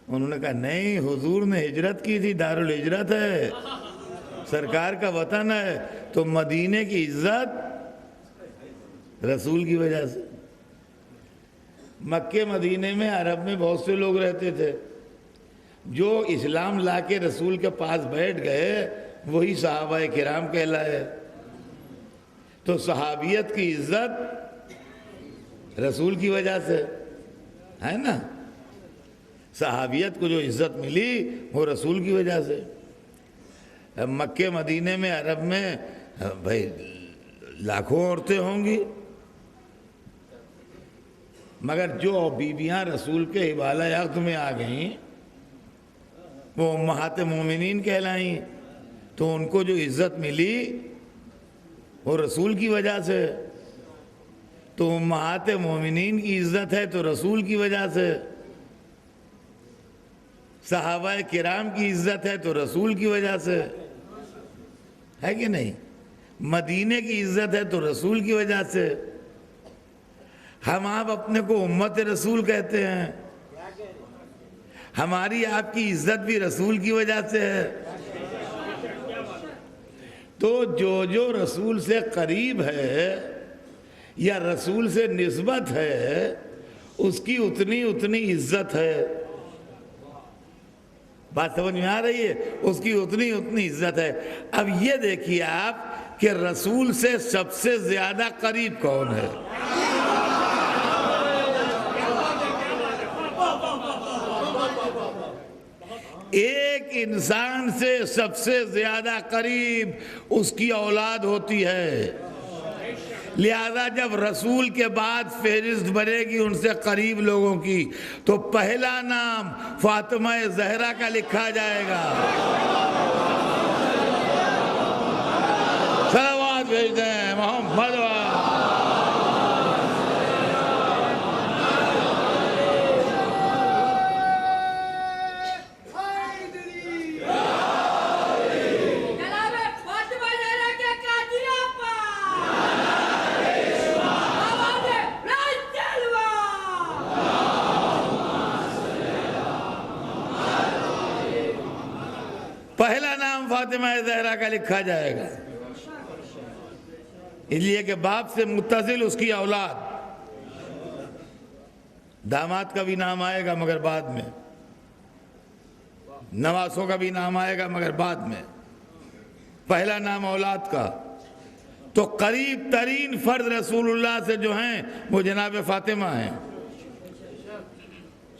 انہوں نے کہا نہیں، حضور نے ہجرت کی تھی، دارالہجرت ہے، سرکار کا وطن ہے، تو مدینے کی عزت رسول کی وجہ سے۔ مکے مدینے میں عرب میں بہت سے لوگ رہتے تھے، جو اسلام لا کے رسول کے پاس بیٹھ گئے وہی صحابہ کرام کہلائے۔ تو صحابیت کی عزت رسول کی وجہ سے ہے نا، صحابیت کو جو عزت ملی وہ رسول کی وجہ سے۔ مکے مدینے میں عرب میں بھائی لاکھوں عورتیں ہوں گی، مگر جو بیویاں رسول کے حوالہ عقد میں آ گئیں وہ امہات مومنین کہلائیں، تو ان کو جو عزت ملی وہ رسول کی وجہ سے۔ تو امہات مومنین کی عزت ہے تو رسول کی وجہ سے، صحابہ کرام کی عزت ہے تو رسول کی وجہ سے، ہے کہ نہیں؟ مدینے کی عزت ہے تو رسول کی وجہ سے۔ ہم آپ اپنے کو امت رسول کہتے ہیں، ہماری آپ کی عزت بھی رسول کی وجہ سے ہے۔ تو جو رسول سے قریب ہے یا رسول سے نسبت ہے اس کی اتنی عزت ہے۔ بات سمجھ میں آ رہی ہے؟ اس کی اتنی عزت ہے۔ اب یہ دیکھیے آپ کہ رسول سے سب سے زیادہ قریب کون ہے؟ ایک انسان سے سب سے زیادہ قریب اس کی اولاد ہوتی ہے، لہذا جب رسول کے بعد فہرست بنے گی ان سے قریب لوگوں کی تو پہلا نام فاطمہ زہرا کا لکھا جائے گا۔ صلوات بھیجتے ہیں محمد پہلا نام فاطمہ زہرا کا لکھا جائے گا، اس لیے کہ باپ سے متصل اس کی اولاد۔ داماد کا بھی نام آئے گا مگر بعد میں، نواسوں کا بھی نام آئے گا مگر بعد میں، پہلا نام اولاد کا۔ تو قریب ترین فرد رسول اللہ سے جو ہیں وہ جناب فاطمہ ہیں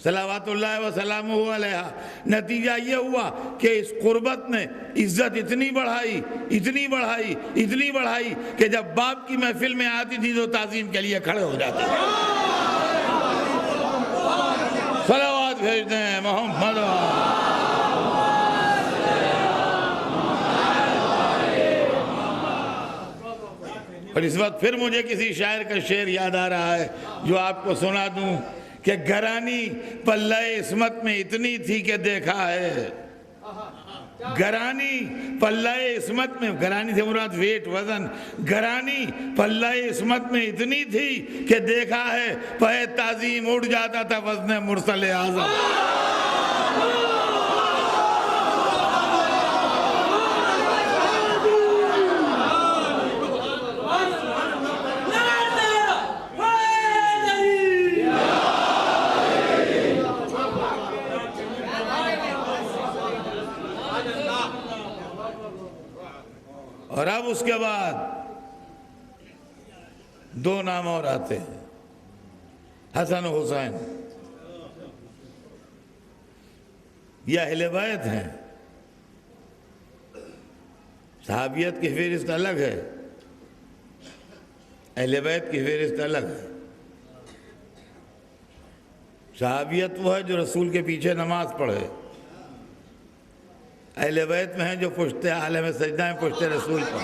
صلوات اللہ وسلامہ علیہ۔ نتیجہ یہ ہوا کہ اس قربت نے عزت اتنی بڑھائی کہ جب باپ کی محفل میں آتی تھی تو تعظیم کے لیے کھڑے ہو جاتے تھے۔ صلوات بھیجتے ہیں محمد۔ اور اس وقت پھر مجھے کسی شاعر کا شعر یاد آ رہا ہے جو آپ کو سنا دوں کہ گرانی پلہ عصمت میں اتنی تھی کہ دیکھا ہے، گرانی پلہ عصمت میں، گرانی سے مراد ویٹ وزن، گرانی پلہ عصمت میں اتنی تھی کہ دیکھا ہے، پہ تعظیم اڑ جاتا تھا وزن مرسل اعظم۔ اور اب اس کے بعد دو نام اور آتے ہیں، حسن و حسین۔ یہ اہل بیت ہیں، صحابیت کی فہرست الگ ہے، اہل بیت کی فہرست الگ ہے۔ صحابیت وہ ہے جو رسول کے پیچھے نماز پڑھے، اہل بیت میں ہیں جو پشتے عالم سجدہ ہیں پشتے رسول پر.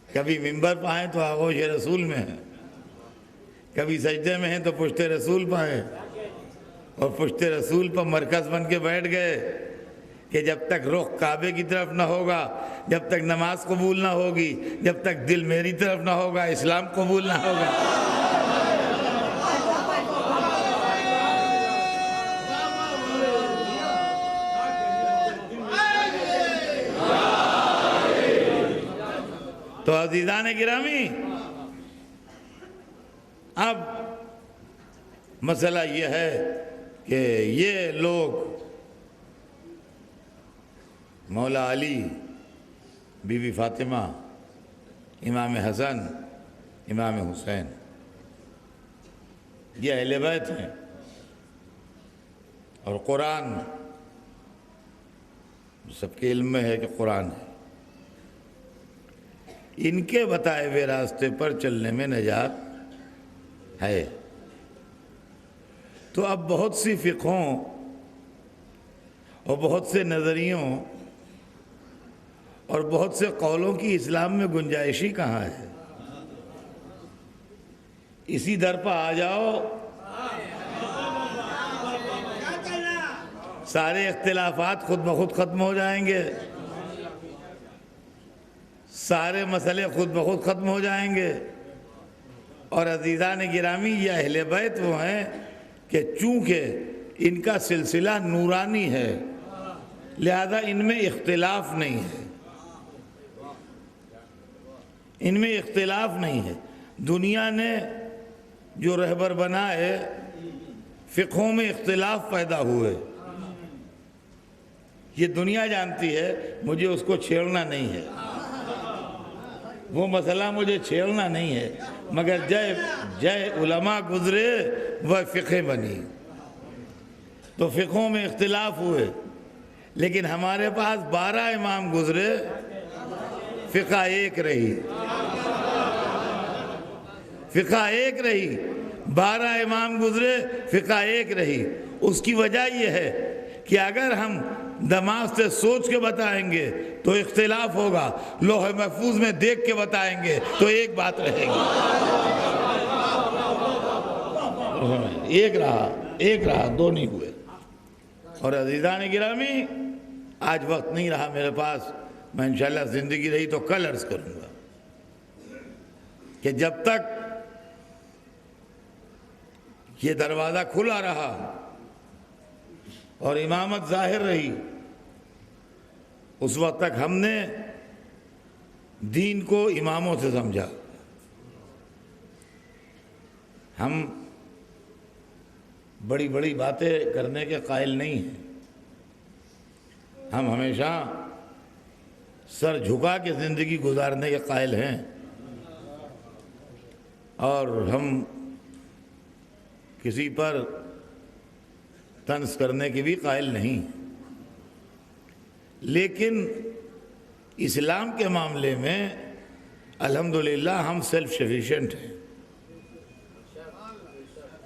کبھی منبر پہ آئیں تو آغوش رسول میں ہیں، کبھی سجدے میں ہیں تو پشتے رسول پہ ہیں، اور پشتے رسول پر مرکز بن کے بیٹھ گئے کہ جب تک رخ کعبے کی طرف نہ ہوگا، جب تک نماز قبول نہ ہوگی، جب تک دل میری طرف نہ ہوگا، اسلام قبول نہ ہوگا. تو عزیزان گرامی، اب مسئلہ یہ ہے کہ یہ لوگ مولا علی، بی بی فاطمہ، امام حسن، امام حسین، یہ اہل بیت ہیں، اور قرآن سب کے علم میں ہے کہ قرآن ہے. ان کے بتائے ہوئے راستے پر چلنے میں نجات ہے. تو اب بہت سی فقہوں اور بہت سے نظریوں اور بہت سے قولوں کی اسلام میں گنجائش ہی کہاں ہے؟ اسی در پر آ جاؤ، سارے اختلافات خود بخود ختم ہو جائیں گے، سارے مسئلے خود بخود ختم ہو جائیں گے. اور عزیزان گرامی، یہ اہل بیت وہ ہیں کہ چونکہ ان کا سلسلہ نورانی ہے، لہذا ان میں اختلاف نہیں ہے، ان میں اختلاف نہیں ہے. دنیا نے جو رہبر بنائے، فقہوں میں اختلاف پیدا ہوئے، یہ دنیا جانتی ہے، مجھے اس کو چھیڑنا نہیں ہے، وہ مسئلہ مجھے چھیڑنا نہیں ہے، مگر جے علماء گزرے وہ فقہ بنی. تو فقہوں میں اختلاف ہوئے، لیکن ہمارے پاس 12 امام گزرے، فقہ ایک رہی، فقہ ایک رہی. 12 امام گزرے، فقہ ایک رہی. اس کی وجہ یہ ہے کہ اگر ہم دماغ سے سوچ کے بتائیں گے تو اختلاف ہوگا، لوح محفوظ میں دیکھ کے بتائیں گے تو ایک بات رہے گی. ایک رہا، دو نہیں ہوئے. اور عزیزان گرامی، آج وقت نہیں رہا میرے پاس، میں انشاءاللہ زندگی رہی تو کل عرض کروں گا کہ جب تک یہ دروازہ کھلا رہا اور امامت ظاہر رہی، اس وقت تک ہم نے دین کو اماموں سے سمجھا. ہم بڑی بڑی باتیں کرنے کے قائل نہیں ہیں. ہم ہمیشہ سر جھکا کے زندگی گزارنے کے قائل ہیں، اور ہم کسی پر طنز کرنے کے بھی قائل نہیں. لیکن اسلام کے معاملے میں الحمدللہ ہم سیلف سفیشینٹ ہیں.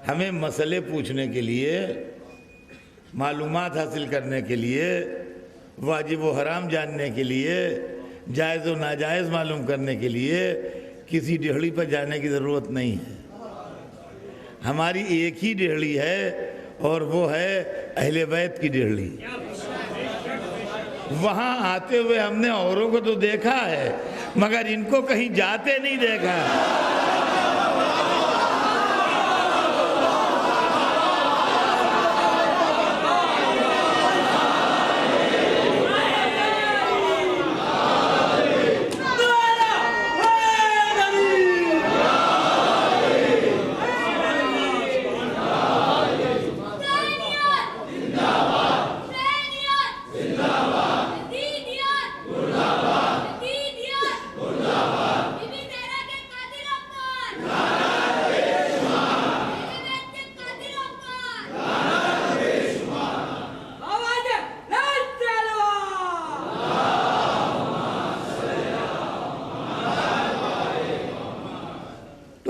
ہمیں مسئلے پوچھنے کے لیے، معلومات حاصل کرنے کے لیے، واجب و حرام جاننے کے لیے، جائز و ناجائز معلوم کرنے کے لیے کسی ڈہڑی پر جانے کی ضرورت نہیں ہے. ہماری ایک ہی ڈہڑی ہے، اور وہ ہے اہل بیت کی ڈہڑی. وہاں آتے ہوئے ہم نے اوروں کو تو دیکھا ہے، مگر ان کو کہیں جاتے نہیں دیکھا.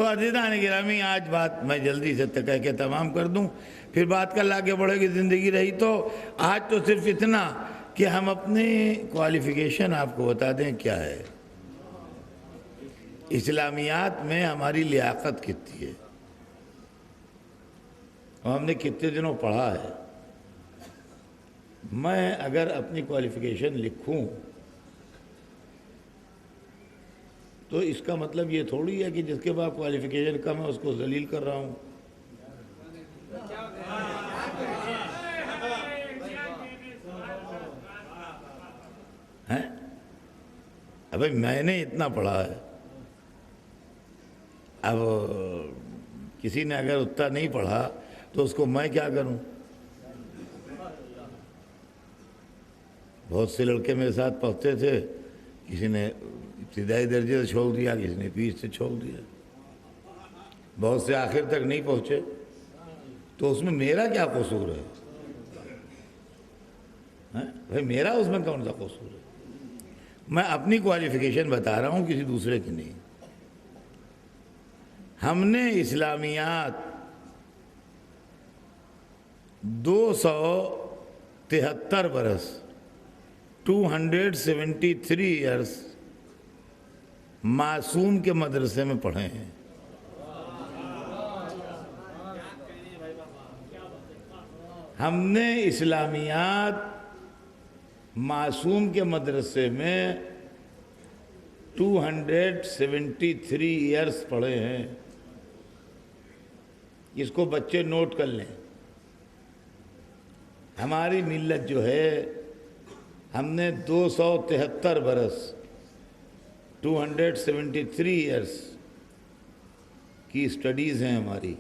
تو عزیزان گرامی آج بات میں جلدی سے کہہ کے تمام کر دوں، پھر بات کل آگے بڑھے گی زندگی رہی تو۔ آج تو صرف اتنا کہ ہم اپنی کوالیفیکیشن آپ کو بتا دیں کیا ہے۔ اسلامیات میں ہماری لیاقت کتنی ہے اور ہم نے کتنے دنوں پڑھا ہے۔ میں اگر اپنی کوالیفیکیشن لکھوں تو اس کا مطلب یہ تھوڑی ہے کہ جس کے بعد کوالیفیکیشن کم ہے اس کو ذلیل کر رہا ہوں۔ ابھی میں نے اتنا پڑھا ہے، اب کسی نے اگر اتنا نہیں پڑھا تو اس کو میں کیا کروں؟ بہت سے لڑکے میرے ساتھ پڑھتے تھے، کسی نے ابتدائی درجے سے چھوڑ دیا، کسی نے بیچ سے چھوڑ دیا، بہت سے آخر تک نہیں پہنچے، تو اس میں میرا کیا قصور ہے؟ بھائی میرا اس میں کون سا قصور ہے؟ میں اپنی کوالیفیکیشن بتا رہا ہوں، کسی دوسرے کی نہیں۔ ہم نے اسلامیات 273 برس 273 ایئرس معصوم کے مدرسے میں پڑھے ہیں۔ ہم نے اسلامیات معصوم کے مدرسے میں 273 ایئرس پڑھے ہیں۔ اس کو بچے نوٹ کر لیں۔ ہماری ملت جو ہے، ہم نے 273 برس 273 ایئرس کی سٹڈیز ہیں ہماری۔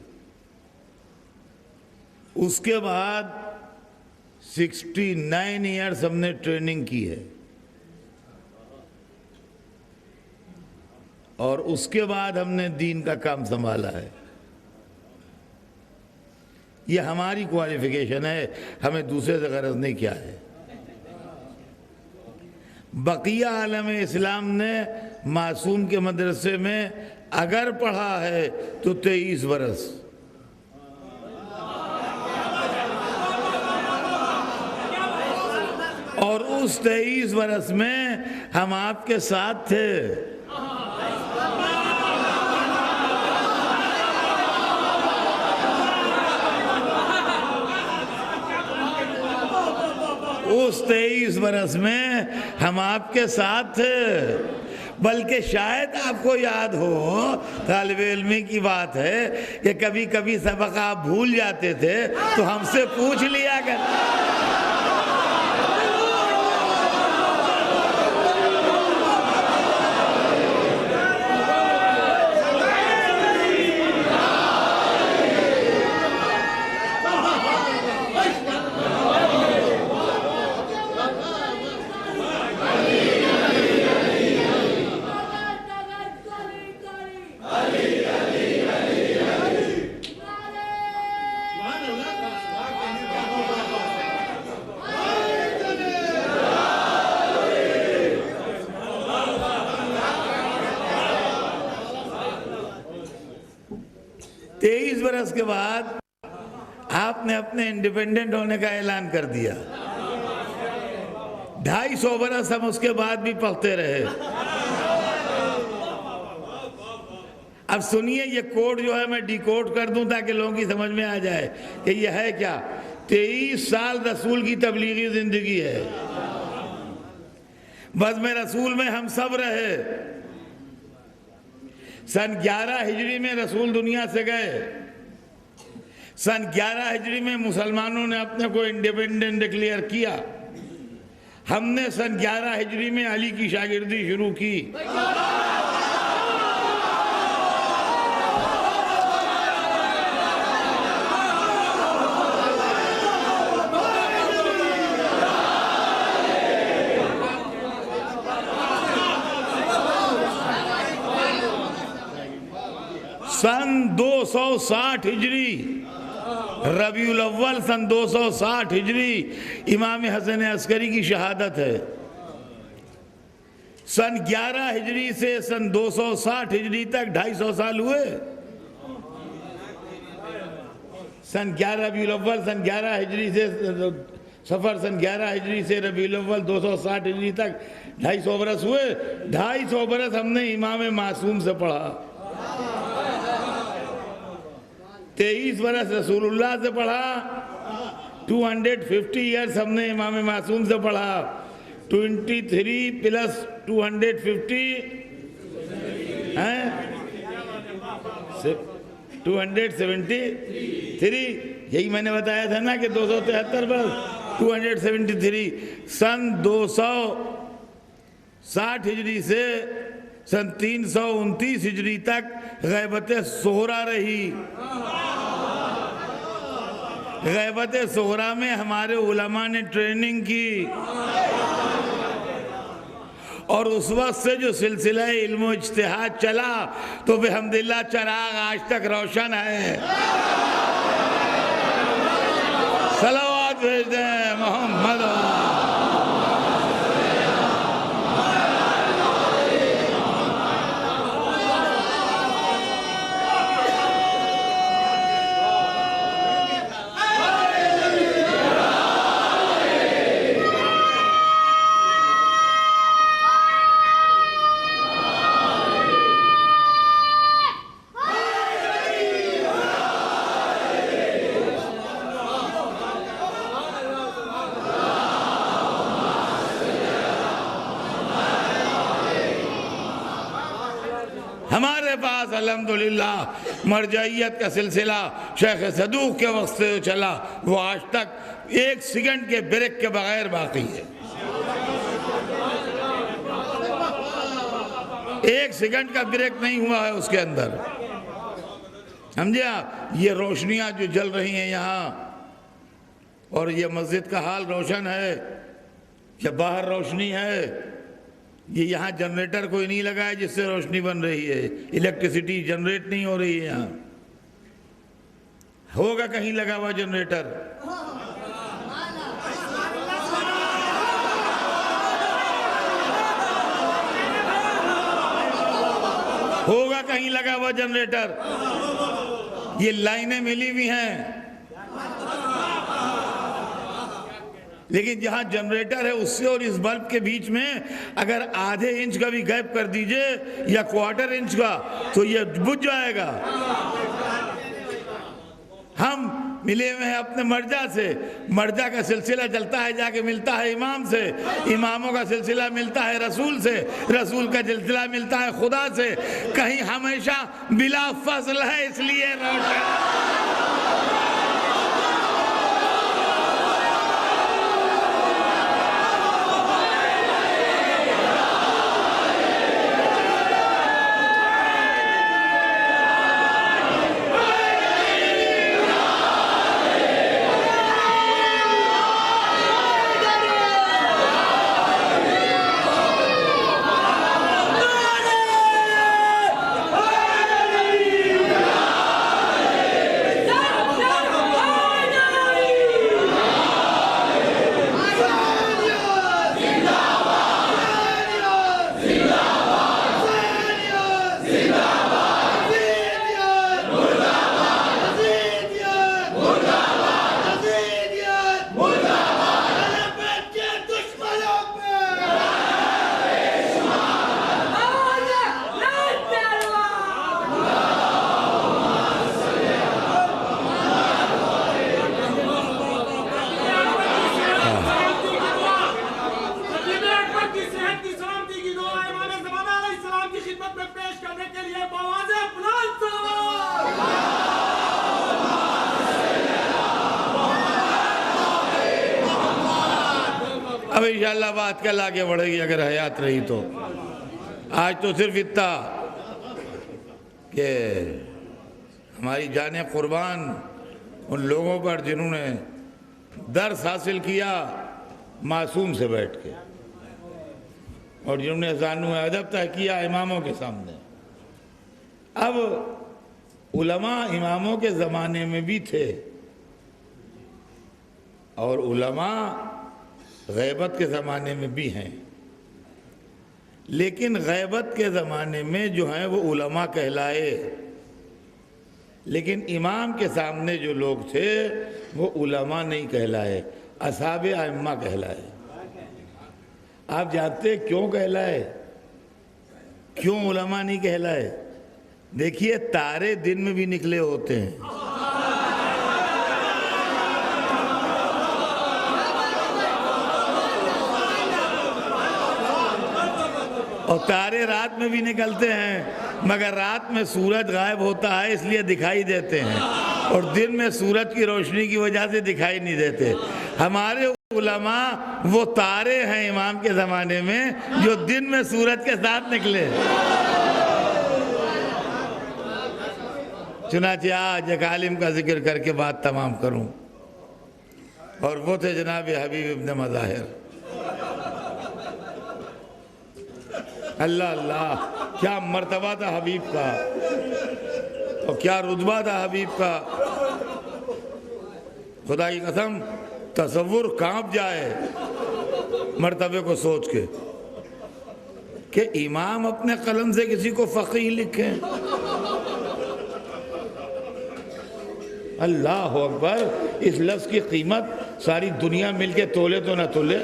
اس کے بعد 69 ایئرس ہم نے ٹریننگ کی ہے، اور اس کے بعد ہم نے دین کا کام سنبھالا ہے۔ یہ ہماری کوالیفیکیشن ہے، ہمیں دوسرے سے غرض نہیں کیا ہے۔ بقیہ عالم اسلام نے معصوم کے مدرسے میں اگر پڑھا ہے تو 23 برس، اور اس 23 برس میں ہم آپ کے ساتھ تھے۔ اس 23 برس میں ہم آپ کے ساتھ تھے، بلکہ شاید آپ کو یاد ہو، طالب علمی کی بات ہے کہ کبھی کبھی سبق آپ بھول جاتے تھے تو ہم سے پوچھ لیا کرتے۔ برس کے بعد آپ نے اپنے انڈیپینڈنٹ ہونے کا اعلان کر دیا۔ 250 برس ہم اس کے بعد بھی پڑھتے رہے۔ اب سنیے، یہ کوڈ جو ہے میں ڈی کوڈ کر دوں تاکہ لوگوں کی سمجھ میں آ جائے کہ یہ ہے کیا۔ 23 سال رسول کی تبلیغی زندگی ہے۔ بزم رسول میں ہم سب رہے۔ سن 11 ہجری میں رسول دنیا سے گئے۔ سن 11 ہجری میں مسلمانوں نے اپنے کو انڈیپینڈنٹ ڈکلیئر کیا۔ ہم نے سن 11 ہجری میں علی کی شاگردی شروع کی۔ سن 260 ہجری ربیع الاول سن 260 ہجری امام حسن عسکری کی شہادت ہے۔ سن 11 ہجری سے سن 260 ہجری تک 250 سال ہوئے۔ سن 11 ربیع الاول سن 11 ہجری سے سفر سن 11 ہجری سے ربیع الاول 260 ہجری تک 250 برس ہوئے. 250 برس ہم نے امام معصوم سے پڑھا. 23 برس رسول اللہ سے پڑھا. 250 ایئرس ہم نے امام معصوم سے پڑھا. 23 پلس 250 ہیں 273. یہی میں نے بتایا تھا نا کہ 273 برس. 273 سن 260 ہجری سے سن 329 ہجری تک غیبت صغریٰ رہی. غیبت صغریٰ میں ہمارے علماء نے ٹریننگ کی اور اس وقت سے جو سلسلہ علم و اجتہاد چلا تو بحمداللہ چراغ آج تک روشن ہے. صلوات بھیج دیں محمد. ہمارے پاس الحمدللہ مرجعیت کا سلسلہ شیخ صدوق کے وقت سے چلا وہ آج تک 1 سیکنڈ کے بریک کے بغیر باقی ہے. 1 سیکنڈ کا بریک نہیں ہوا ہے اس کے اندر. سمجھے آپ؟ یہ روشنیاں جو جل رہی ہیں یہاں اور یہ مسجد کا حال روشن ہے. یہ باہر روشنی ہے. یہ یہاں جنریٹر کوئی نہیں لگا ہے جس سے روشنی بن رہی ہے. الیکٹریسٹی جنریٹ نہیں ہو رہی ہے یہاں. ہوگا کہیں لگا ہوا جنریٹر. ہوگا کہیں لگا ہوا جنریٹر. یہ لائنیں ملی ہوئی ہیں لیکن جہاں جنریٹر ہے اس سے اور اس بلب کے بیچ میں اگر آدھے انچ کا بھی گیپ کر دیجئے یا 1/4 انچ کا تو یہ بجھ جائے گا. ہم ملے ہوئے ہیں اپنے مرجع سے. مرجع کا سلسلہ چلتا ہے جا کے ملتا ہے امام سے. اماموں کا سلسلہ ملتا ہے رسول سے. رسول کا سلسلہ ملتا ہے خدا سے. کہیں ہمیشہ بلا فضل ہے اس لیے روشن. اب انشاءاللہ بات کل آگے بڑھے گی اگر حیات رہی تو. آج تو صرف اتنا کہ ہماری جانیں قربان ان لوگوں پر جنہوں نے درس حاصل کیا معصوم سے بیٹھ کے اور جنہوں نے زانو ادب طے کیا اماموں کے سامنے. اب علماء اماموں کے زمانے میں بھی تھے اور علماء غیبت کے زمانے میں بھی ہیں. لیکن غیبت کے زمانے میں جو ہیں وہ علماء کہلائے لیکن امام کے سامنے جو لوگ تھے وہ علماء نہیں کہلائے، اصحاب ائمہ کہلائے۔ آپ جانتے ہیں کیوں کہلائے؟ کیوں علماء نہیں کہلائے؟ دیکھیے تارے دن میں بھی نکلے ہوتے ہیں، اور تارے رات میں بھی نکلتے ہیں، مگر رات میں سورج غائب ہوتا ہے اس لیے دکھائی دیتے ہیں، اور دن میں سورج کی روشنی کی وجہ سے دکھائی نہیں دیتے۔ ہمارے علماء وہ تارے ہیں امام کے زمانے میں جو دن میں سورج کے ساتھ نکلے۔ چنانچہ آج ایک عالم کا ذکر کر کے بات تمام کروں، اور وہ تھے جناب حبیب ابن مظاہر۔ اللہ اللہ، کیا مرتبہ تھا حبیب کا، اور کیا رتبہ تھا حبیب کا، خدا کی قسم تصور کانپ جائے مرتبے کو سوچ کے کہ امام اپنے قلم سے کسی کو فقیہ لکھیں۔ اللہ اکبر، اس لفظ کی قیمت ساری دنیا مل کے تولے تو نہ تولے۔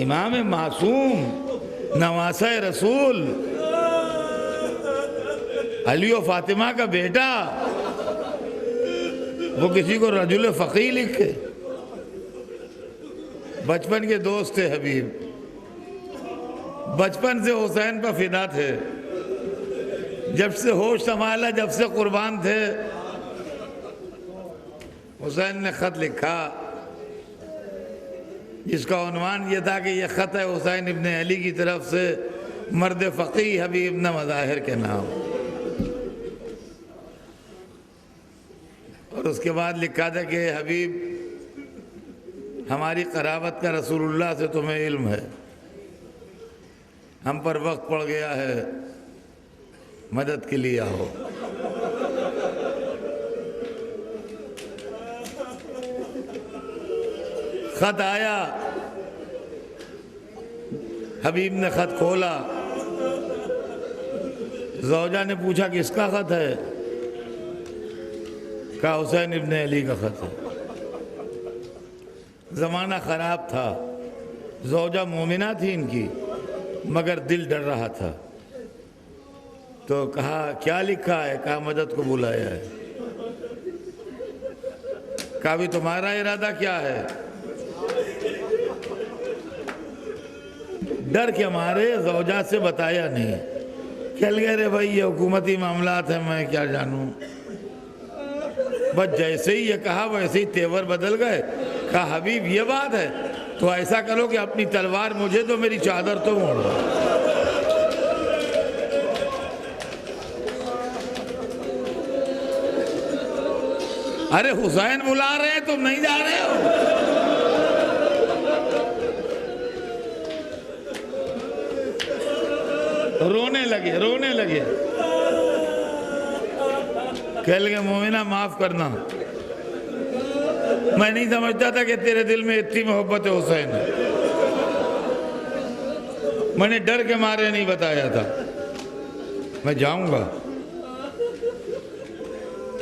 امام معصوم، نواسہ رسول، علی و فاطمہ کا بیٹا، وہ کسی کو رجل فقیہ لکھے۔ بچپن کے دوست تھے حبیب، بچپن سے حسین پر فدا تھے، جب سے ہوش سنبھالا جب سے قربان تھے۔ حسین نے خط لکھا جس کا عنوان یہ تھا کہ یہ خط ہے حسین ابن علی کی طرف سے مرد فقیہ حبیب ابن مظاہر کے نام، اور اس کے بعد لکھا تھا کہ حبیب ہماری قرابت کا رسول اللہ سے تمہیں علم ہے، ہم پر وقت پڑ گیا ہے، مدد کے لیے آؤ۔ خط آیا، حبیب نے خط کھولا، زوجہ نے پوچھا کس کا خط ہے؟ کہا حسین ابن علی کا خط ہے۔ زمانہ خراب تھا، زوجہ مومنہ تھی ان کی، مگر دل ڈر رہا تھا، تو کہا کیا لکھا ہے؟ کہا مدد کو بلایا ہے۔ کہا بھی تمہارا ارادہ کیا ہے؟ ڈر کے مارے زوجہ سے بتایا نہیں، کہہ گئے رے بھائی یہ حکومتی معاملات ہیں، میں کیا جانوں۔ بس جیسے ہی یہ کہا ویسے ہی تیور بدل گئے۔ کہا حبیب یہ بات ہے تو ایسا کرو کہ اپنی تلوار مجھے دو، میری چادر تو موڑ دو۔ ارے حسین بلا رہے ہیں تم نہیں جا رہے ہو؟ رونے لگے کہہ لگے مومنہ معاف کرنا، میں نہیں سمجھتا تھا کہ تیرے دل میں اتنی محبت ہے حسین، میں نے ڈر کے مارے نہیں بتایا تھا، میں جاؤں گا۔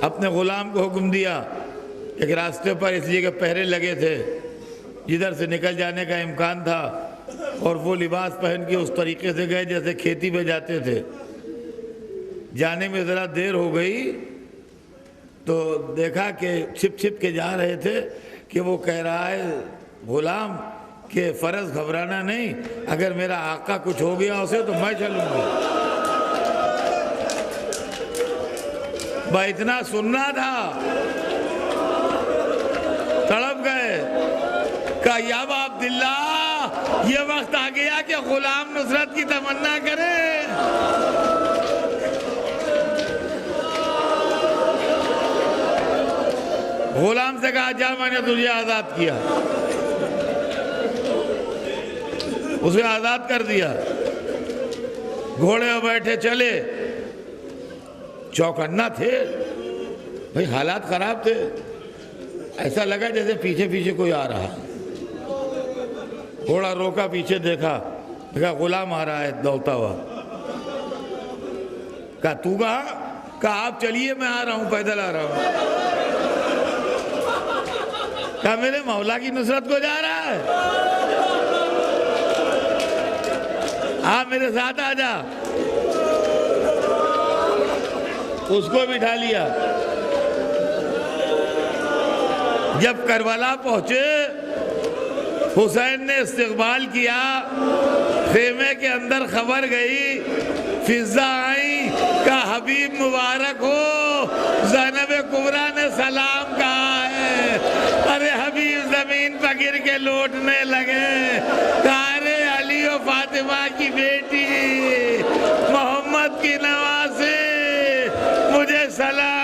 اپنے غلام کو حکم دیا، ایک راستے پر اس لیے کہ پہرے لگے تھے، جدھر سے نکل جانے کا امکان تھا، اور وہ لباس پہن کے اس طریقے سے گئے جیسے کھیتی پہ جاتے تھے۔ جانے میں ذرا دیر ہو گئی تو دیکھا کہ چھپ چھپ کے جا رہے تھے کہ وہ کہہ رہا ہے غلام کہ فرض گھبرانا نہیں، اگر میرا آقا کچھ ہو گیا اسے تو میں چلوں گا۔ اتنا سننا تھا، تڑپ گئے، کہا یا ابا عبداللہ یہ وقت آ گیا کہ غلام نصرت کی تمنا کرے۔ غلام سے کہا جا میں نے تجھے آزاد کیا، اسے آزاد کر دیا، گھوڑے پر بیٹھے چلے۔ چوکنا تھے بھئی، حالات خراب تھے، ایسا لگا جیسے پیچھے پیچھے کوئی آ رہا۔ گھوڑا روکا، پیچھے دیکھا غلام آ رہا ہے دوڑتا ہوا۔ کہا تو کہاں؟ کہا آپ چلیے میں آ رہا ہوں، پیدل آ رہا ہوں۔ کہا میرے مولا کی نصرت کو جا رہا ہے؟ آپ میرے ساتھ آ جا۔ اس کو بٹھا لیا۔ جب کربلا پہنچے، حسین نے استقبال کیا، خیمے کے اندر خبر گئی، فضا آئی، کہا حبیب مبارک ہو، زینب کبریٰ نے سلام کہا ہے۔ ارے حبیب زمین پر گر کے لوٹنے لگے، کہا ارے علی و فاطمہ کی بیٹی، محمد کی نوازے، مجھے سلام